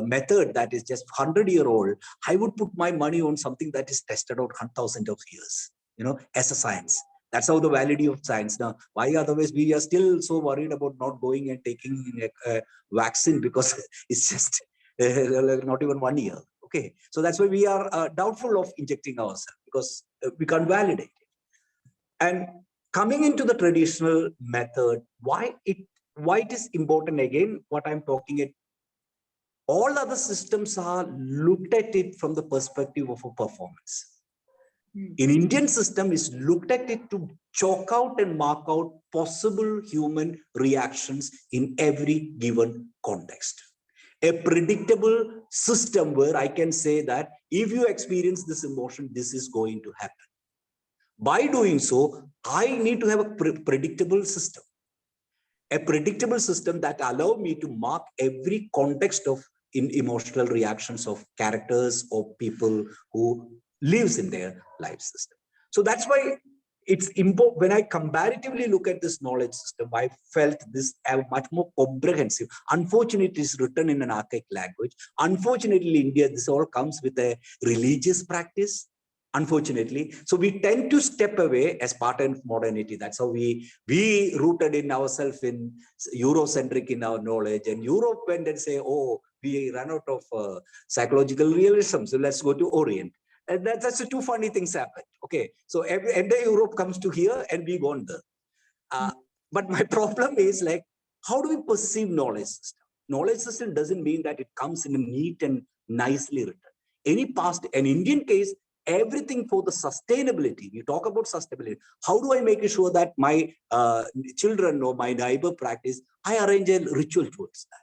method that is just 100-year-old. I would put my money on something that is tested out 1,000 of years, as a science. That's how the validity of science. Now, why otherwise we are still so worried about not going and taking a vaccine because it's just not even 1 year. Okay, so that's why we are doubtful of injecting ourselves because we can't validate it. And coming into the traditional method, why it is important again, what I'm talking it, all other systems are looked at it from the perspective of a performance. In Indian system is looked at it to chalk out and mark out possible human reactions in every given context. A predictable system where I can say that if you experience this emotion, this is going to happen. By doing so, I need to have a predictable system. A predictable system that allows me to mark every context of emotional reactions of characters or people who lives in their life system. So that's why it's important. When I comparatively look at this knowledge system, I felt this much more comprehensive. Unfortunately, it's written in an archaic language. Unfortunately, in India, this all comes with a religious practice. Unfortunately, so we tend to step away as part of modernity. That's how we rooted in ourselves in Eurocentric in our knowledge, and Europe went and say, oh, we ran out of psychological realism, so let's go to Orient. And that's the two funny things happened. Okay, so entire Europe comes to here and we want there. But my problem is like, how do we perceive knowledge system? Knowledge system doesn't mean that it comes in a neat and nicely written. Any past, an Indian case, everything for the sustainability. We talk about sustainability. How do I make sure that my children or my neighbor practice? I arrange a ritual towards that.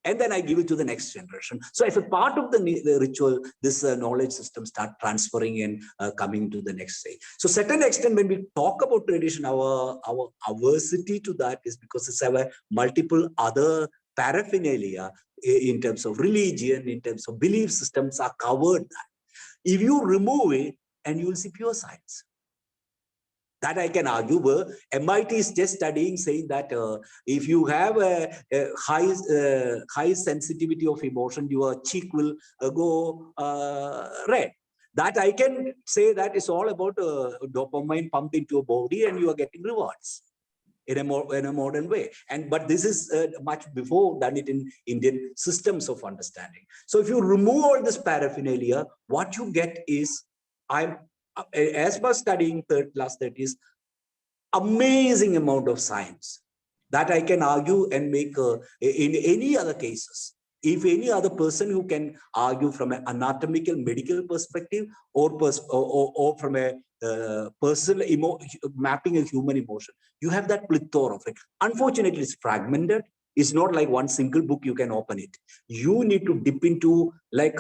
And then I give it to the next generation. So as a part of the ritual, this knowledge system start transferring and coming to the next stage. So certain extent, when we talk about tradition, our aversity to that is because it's our multiple other paraphernalia in terms of religion, in terms of belief systems are covered. If you remove it, and you will see pure science. That I can argue, where MIT is just studying, saying that if you have a high sensitivity of emotion, your cheek will go red. That I can say that is all about dopamine pumped into your body, and you are getting rewards in a modern way. But this is much before done it in Indian systems of understanding. So if you remove all this paraphernalia, what you get is, as per studying last 30s, amazing amount of science that I can argue and make in any other cases. If any other person who can argue from an anatomical medical perspective or from a personal mapping a human emotion, you have that plethora of it. Unfortunately, it's fragmented. It's not like one single book you can open it. You need to dip into like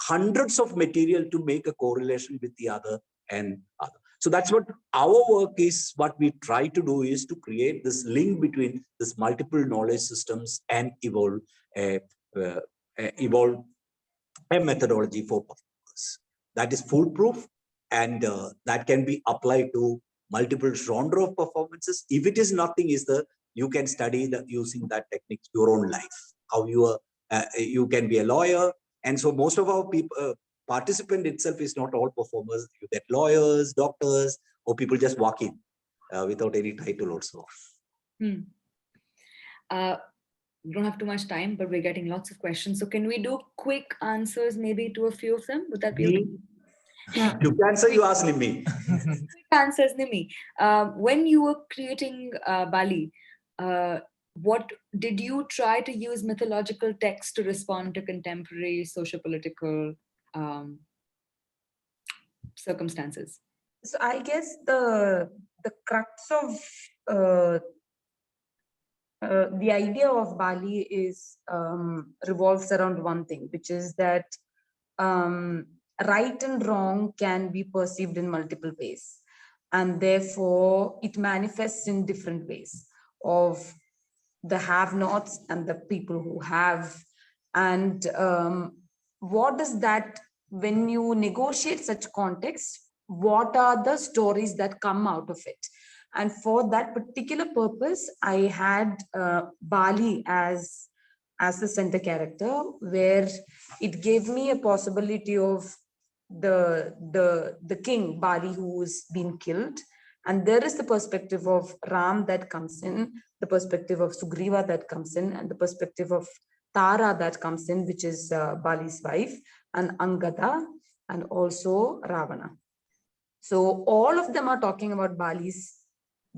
hundreds of material to make a correlation with the other and other. So that's what our work is. What we try to do is to create this link between this multiple knowledge systems and evolve a methodology for performance that is foolproof and that can be applied to multiple genre of performances. If it is nothing, you can study using that technique your own life. How you can be a lawyer, and so most of our people. Participant itself is not all performers. You get lawyers, doctors, or people just walk in without any title also. We don't have too much time, but we're getting lots of questions. So can we do quick answers maybe to a few of them? Would that be okay? Yeah. You can answer, you ask Nimmy. Quick answers, Nimmy. When you were creating Bali, what did you try to use mythological text to respond to contemporary socio-political circumstances? So I guess the crux of the idea of Bali is revolves around one thing, which is that right and wrong can be perceived in multiple ways, and therefore it manifests in different ways of the have-nots and the people who have. And what does that, when you negotiate such context, what are the stories that come out of it? And for that particular purpose, I had Bali as the center character, where it gave me a possibility of the king Bali who's been killed, and there is the perspective of Ram that comes in, the perspective of Sugriva that comes in, and the perspective of Tara that comes in, which is Bali's wife, and Angada, and also Ravana. So all of them are talking about Bali's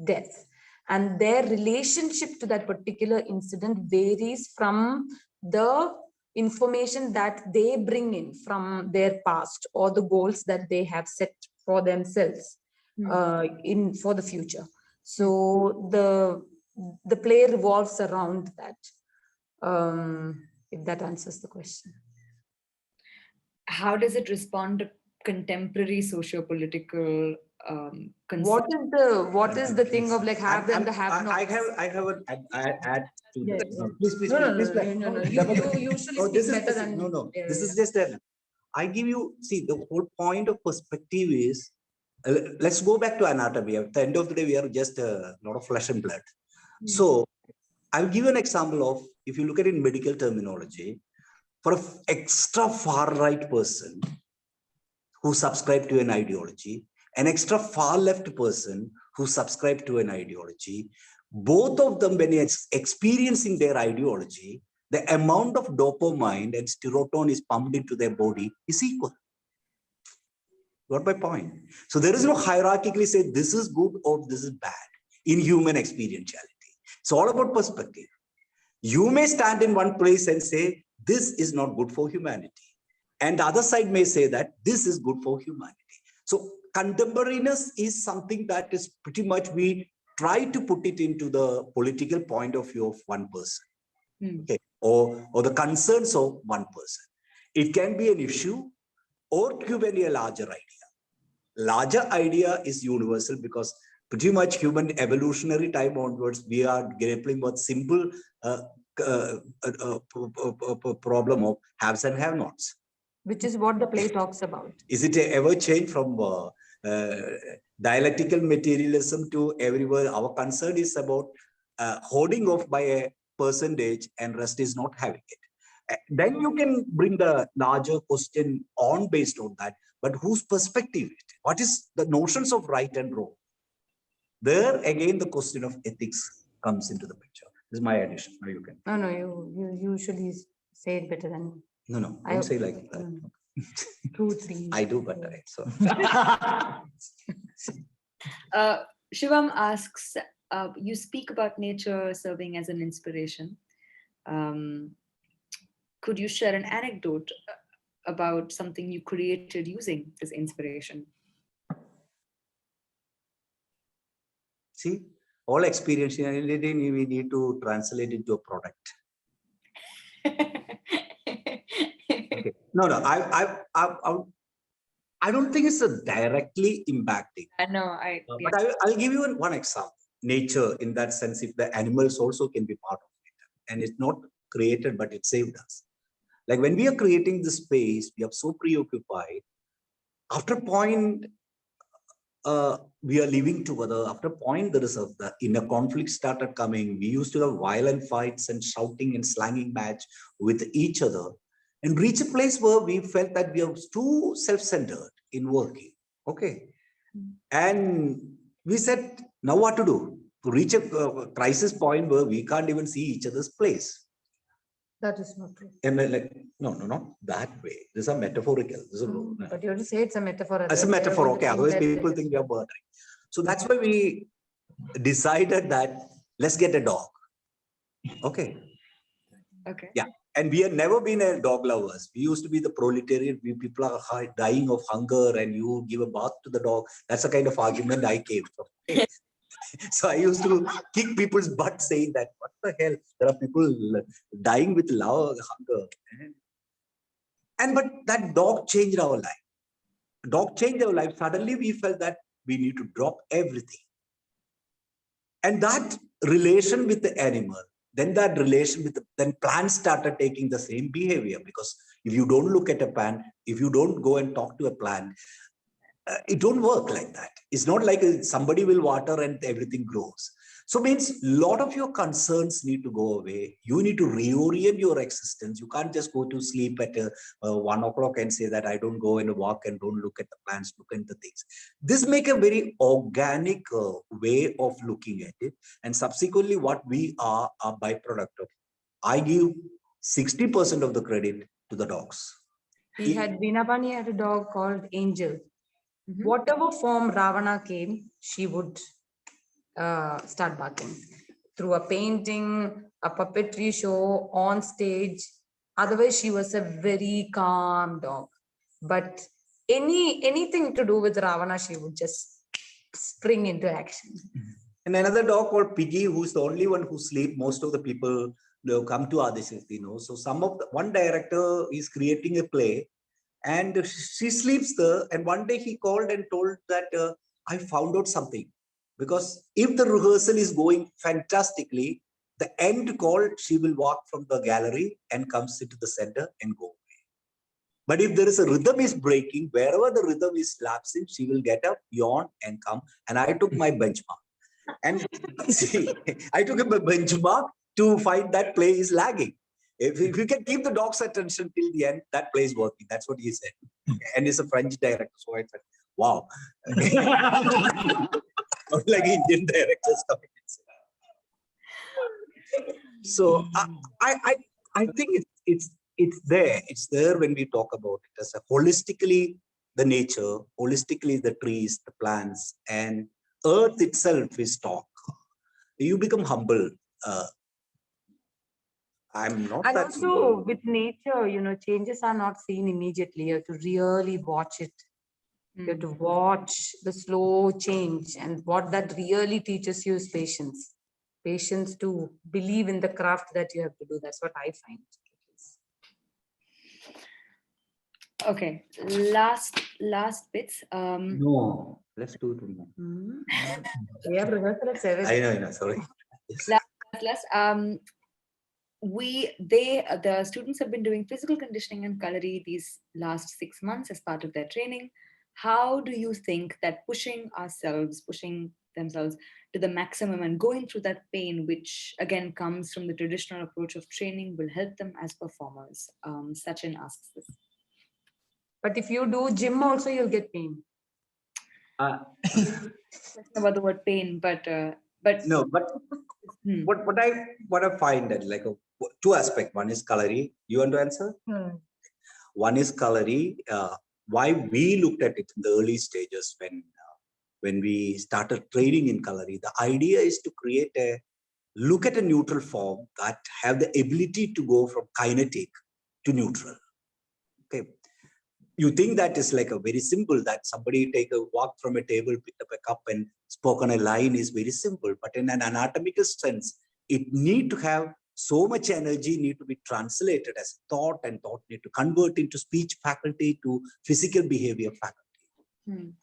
death, and their relationship to that particular incident varies from the information that they bring in from their past or the goals that they have set for themselves for the future. So the play revolves around that. If that answers the question. How does it respond to contemporary socio-political concerns? What is the thing of like have them the have not? I have an add to Yeah, that. yeah. No, please. No. You usually this speak is better than this is just a. I give you, see, the whole point of perspective is, let's go back to anatomy. At the end of the day, we are just a lot of flesh and blood. So I'll give you an example of, if you look at it in medical terminology, for an extra far right person who subscribed to an ideology, an extra far left person who subscribed to an ideology, both of them, when it's experiencing their ideology, the amount of dopamine and serotonin is pumped into their body is equal. Got my point? So there is no hierarchically say this is good or this is bad in human experientiality. It's all about perspective. You may stand in one place and say, this is not good for humanity. And the other side may say that this is good for humanity. So contemporaneous is something that is pretty much, we try to put it into the political point of view of one person. Okay, or the concerns of one person. It can be an issue or it can be a larger idea. Larger idea is universal because pretty much human evolutionary time onwards, we are grappling with simple problem of haves and have-nots. Which is what the play talks about. Is it ever changed from dialectical materialism to everywhere? Our concern is about holding off by a percentage and rest is not having it. Then you can bring the larger question on based on that, but whose perspective it? What is the notions of right and wrong? There again, the question of ethics comes into the picture. This is my addition. Now you can. No, you usually say it better than me. No, don't say like that. 2, 3. I do better, right? So. Shivam asks, you speak about nature serving as an inspiration. Could you share an anecdote about something you created using this inspiration? See, all experience, we need to translate into a product. Okay. No, I don't think it's a directly impacting. But I'll give you one example. Nature, in that sense, if the animals also can be part of it, and it's not created, but it saved us. Like when we are creating the space, we are so preoccupied. After a point, we are living together. After a point, there is the inner conflict started coming. We used to have violent fights and shouting and slanging match with each other, and reach a place where we felt that we are too self-centered in working. Okay. And we said, now what to do? To reach a crisis point where we can't even see each other's place. That is not true. And like, no, not that way. This is a metaphorical. This is but you have to say it's a metaphor. It's a metaphor, okay. Otherwise people think we are murdering. So that's why we decided that let's get a dog. Okay. Okay. Yeah. And we have never been a dog lovers. We used to be the proletariat. People are dying of hunger and you give a bath to the dog. That's the kind of argument I came from. Okay. So I used to kick people's butt saying that, what the hell? There are people dying with love, hunger. But that dog changed our life. Dog changed our life. Suddenly we felt that we need to drop everything. And that relation with the animal, then that relation with then plants started taking the same behavior, because if you don't look at a plant, if you don't go and talk to a plant, it don't work like that. It's not like somebody will water and everything grows. So means a lot of your concerns need to go away. You need to reorient your existence. You can't just go to sleep at 1 o'clock and say that I don't go and walk and don't look at the plants, look at the things. This make a very organic way of looking at it. And subsequently what we are a byproduct of. I give 60% of the credit to the dogs. He had Vinapani had a dog called Angel. Whatever form Ravana came, she would start barking through a painting, a puppetry show, on stage. Otherwise, she was a very calm dog. But anything to do with Ravana, she would just spring into action. And another dog called Piggy, who's the only one who sleep. Most of the people come to Adishakti, So one director is creating a play, and she sleeps there. And one day he called and told that I found out something. Because if the rehearsal is going fantastically, the end call, she will walk from the gallery and come sit to the center and go away. But if there is a rhythm is breaking, wherever the rhythm is lapsing, she will get up, yawn and come. And I took my benchmark. And see, I took a benchmark to find that play is lagging. If you can keep the dog's attention till the end, that play is working. That's what he said. And he's a French director. So I said, wow. Not like Indian directors coming. So I think it's there. It's there when we talk about it as a holistically the nature, holistically the trees, the plants, and earth itself is talk. You become humble. I'm not and that also humble. with nature, changes are not seen immediately. You have to really watch it. You have to watch the slow change, and what that really teaches you is patience. Patience to believe in the craft that you have to do. That's what I find. Okay, last bits. No, let's do it. We have rehearsal at 7. I know, sorry. Last. The students have been doing physical conditioning and Kalari these last 6 months as part of their training. How do you think that pushing themselves to the maximum and going through that pain, which again comes from the traditional approach of training, will help them as performers? Sachin asks this. But if you do gym also, you'll get pain. About the word pain, but no, but what I find that like two aspects. One is Kalari. You want to answer? One is Kalari. Why we looked at it in the early stages when we started training in Kalari. The idea is to look at a neutral form that have the ability to go from kinetic to neutral. Okay. You think that is like a very simple, that somebody take a walk from a table, pick up a cup and spoke on a line is very simple. But in an anatomical sense, it need to have so much energy need to be translated as thought, and thought need to convert into speech faculty to physical behavior faculty.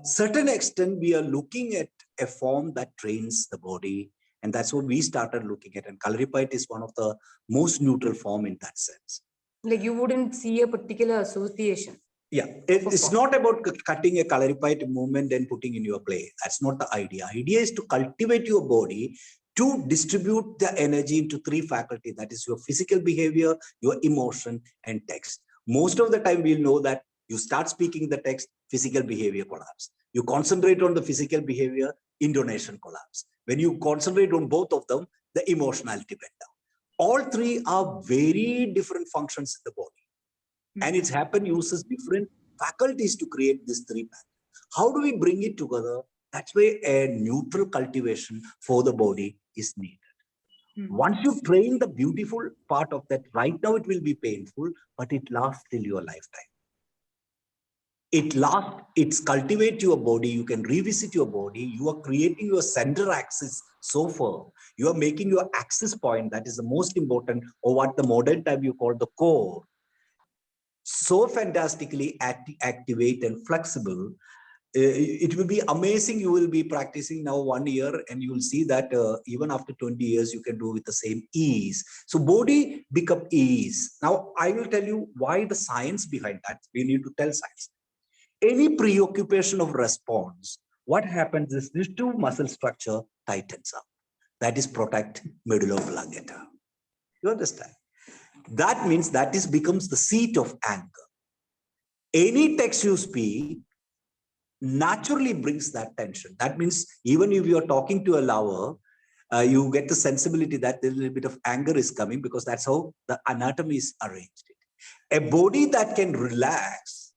Certain extent, we are looking at a form that trains the body. And that's what we started looking at. And Kalaripayat is one of the most neutral form in that sense. Like you wouldn't see a particular association. Yeah, it's not about cutting a Kalaripayat movement and putting in your play. That's not the idea. Idea is to cultivate your body to distribute the energy into 3 faculty. That is your physical behavior, your emotion, and text. Most of the time we'll know that you start speaking the text, physical behavior collapse. You concentrate on the physical behavior, intonation collapse. When you concentrate on both of them, the emotionality went down. All 3 are very different functions in the body. And it's happened uses different faculties to create these 3 patterns. How do we bring it together? That's why a neutral cultivation for the body is needed. Once you train the beautiful part of that, right now it will be painful, but it lasts till your lifetime. It's cultivate your body. You can revisit your body. You are creating your center axis so far. You are making your axis point. That is the most important, or what the modern time you call the core. So fantastically activate and flexible. It will be amazing. You will be practicing now 1 year and you will see that even after 20 years, you can do with the same ease. So body become ease. Now I will tell you why the science behind that. We need to tell science. any preoccupation of response, what happens is this two muscle structure tightens up. That is protect medulla oblongata. You understand? That means that is becomes the seat of anger. Any text you speak naturally brings that tension. That means even if you're talking to a lover, you get the sensibility that a little bit of anger is coming because that's how the anatomy is arranged. A body that can relax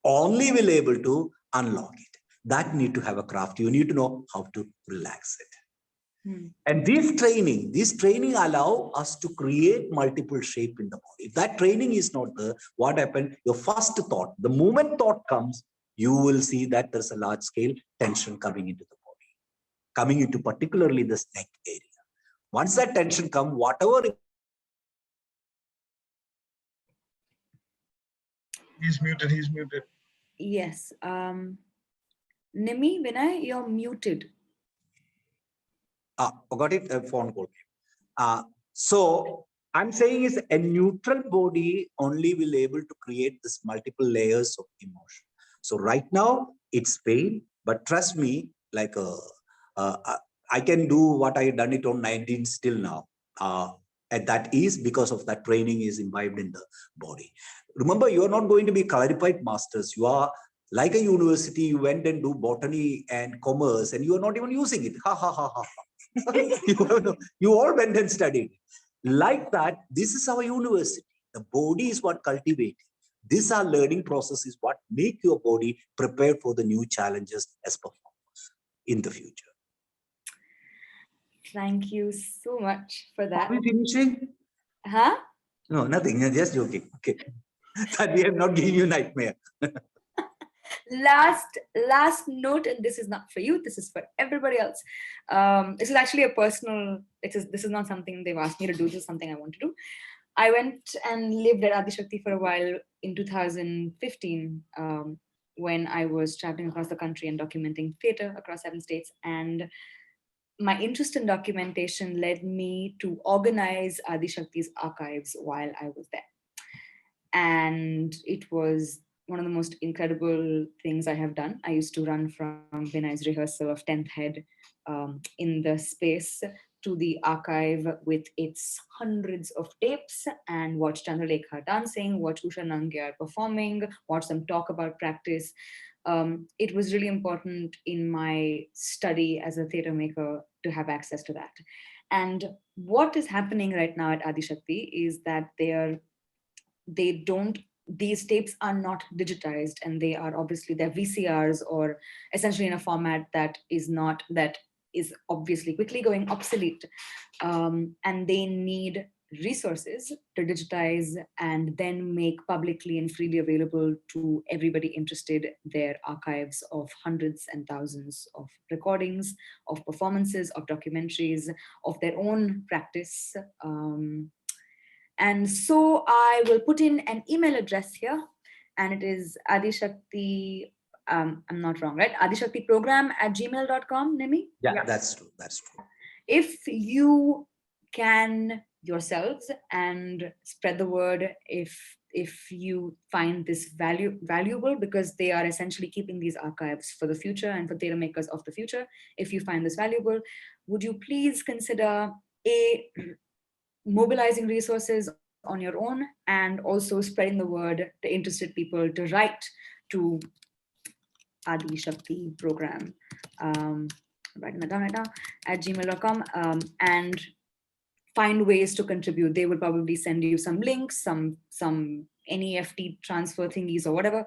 only will able to unlock it. That need to have a craft. You need to know how to relax it. And this training allow us to create multiple shape in the body. If that training is not there, what happened? Your first thought, the moment thought comes, you will see that there's a large scale tension coming into the body, coming into particularly this neck area. Once that tension comes, whatever. He's muted. Yes. Nimmy, Vinay, you're muted. Got it, a phone call. So I'm saying is a neutral body only will able to create this multiple layers of emotion. So right now it's pain, but trust me, like I can do what I done it on 19 still now. And that is because of that training is imbibed in the body. Remember, you are not going to be clarified masters. You are like a university, you went and do botany and commerce and you are not even using it. Ha ha ha ha. You all went and studied. Like that, this is our university. The body is what cultivating. This our learning process is what make your body prepared for the new challenges as performers in the future. Thank you so much for that. Are we finishing? Huh? No, nothing. Just joking. Okay. That we have not given you nightmare. Last note, and this is not for you, this is for everybody else. This is actually a personal, this is not something they've asked me to do, this is something I want to do. I went and lived at Adishakti for a while in 2015 when I was traveling across the country and documenting theater across 7 states. And my interest in documentation led me to organize Adishakti's archives while I was there. And it was one of the most incredible things I have done. I used to run from Vinay's rehearsal of 10th Head in the space to the archive with its hundreds of tapes and watch Chandralekha dancing, watch Usha Nangyar performing, watch them talk about practice. It was really important in my study as a theater maker to have access to that. And what is happening right now at Adishakti is that these tapes are not digitized, and they are obviously, they're VCRs or essentially in a format that is obviously quickly going obsolete. And they need resources to digitize and then make publicly and freely available to everybody interested their archives of hundreds and thousands of recordings, of performances, of documentaries, of their own practice. And so I will put in an email address here, and it is Adishakti, I'm not wrong, right? adishaktiprogram@gmail.com, Nimmy? Yeah, that's true. That's true. If you can yourselves and spread the word, if you find this valuable, because they are essentially keeping these archives for the future and for theater makers of the future. If you find this valuable, would you please consider mobilizing resources on your own, and also spreading the word to interested people to write to Adishakti program, writing that down right now, at gmail.com, and find ways to contribute. They will probably send you some links, some NEFT transfer thingies or whatever.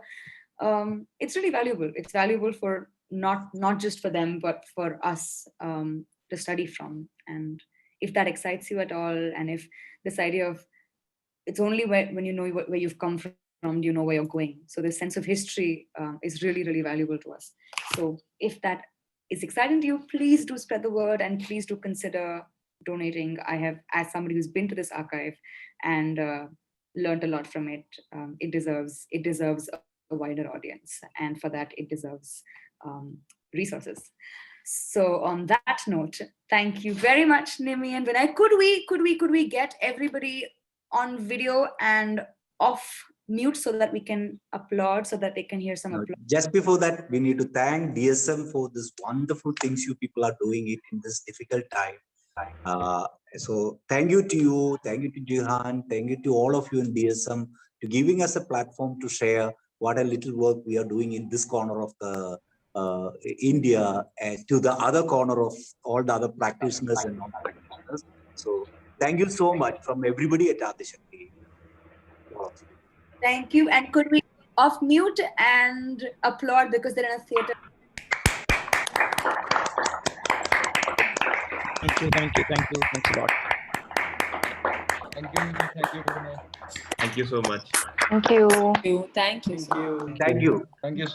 It's really valuable. It's valuable for not just for them, but for us to study from. And if that excites you at all, and if this idea of it's only when you know where you've come from, do you know where you're going. So this sense of history is really, really valuable to us. So if that is exciting to you, please do spread the word, and please do consider donating. I have, as somebody who's been to this archive and learned a lot from it, it deserves a wider audience, and for that it deserves resources. So on that note, thank you very much, Nimmy and Vinay. Could we get everybody on video and off mute so that we can applaud, so that they can hear some applause? Just before that, we need to thank DSM for this wonderful things you people are doing it in this difficult time. So thank you to you, thank you to Jihan, thank you to all of you in DSM to giving us a platform to share what a little work we are doing in this corner of the India and to the other corner of all the other practitioners and non-practitioners. So thank you so much from everybody at Adishakti. Thank you. And could we off mute and applaud because they're in a theater? Thank you thanks a lot. Thank you, Vinay. Thank you so much. Thank you. Thank you. Thank you. Thank you. Thank you so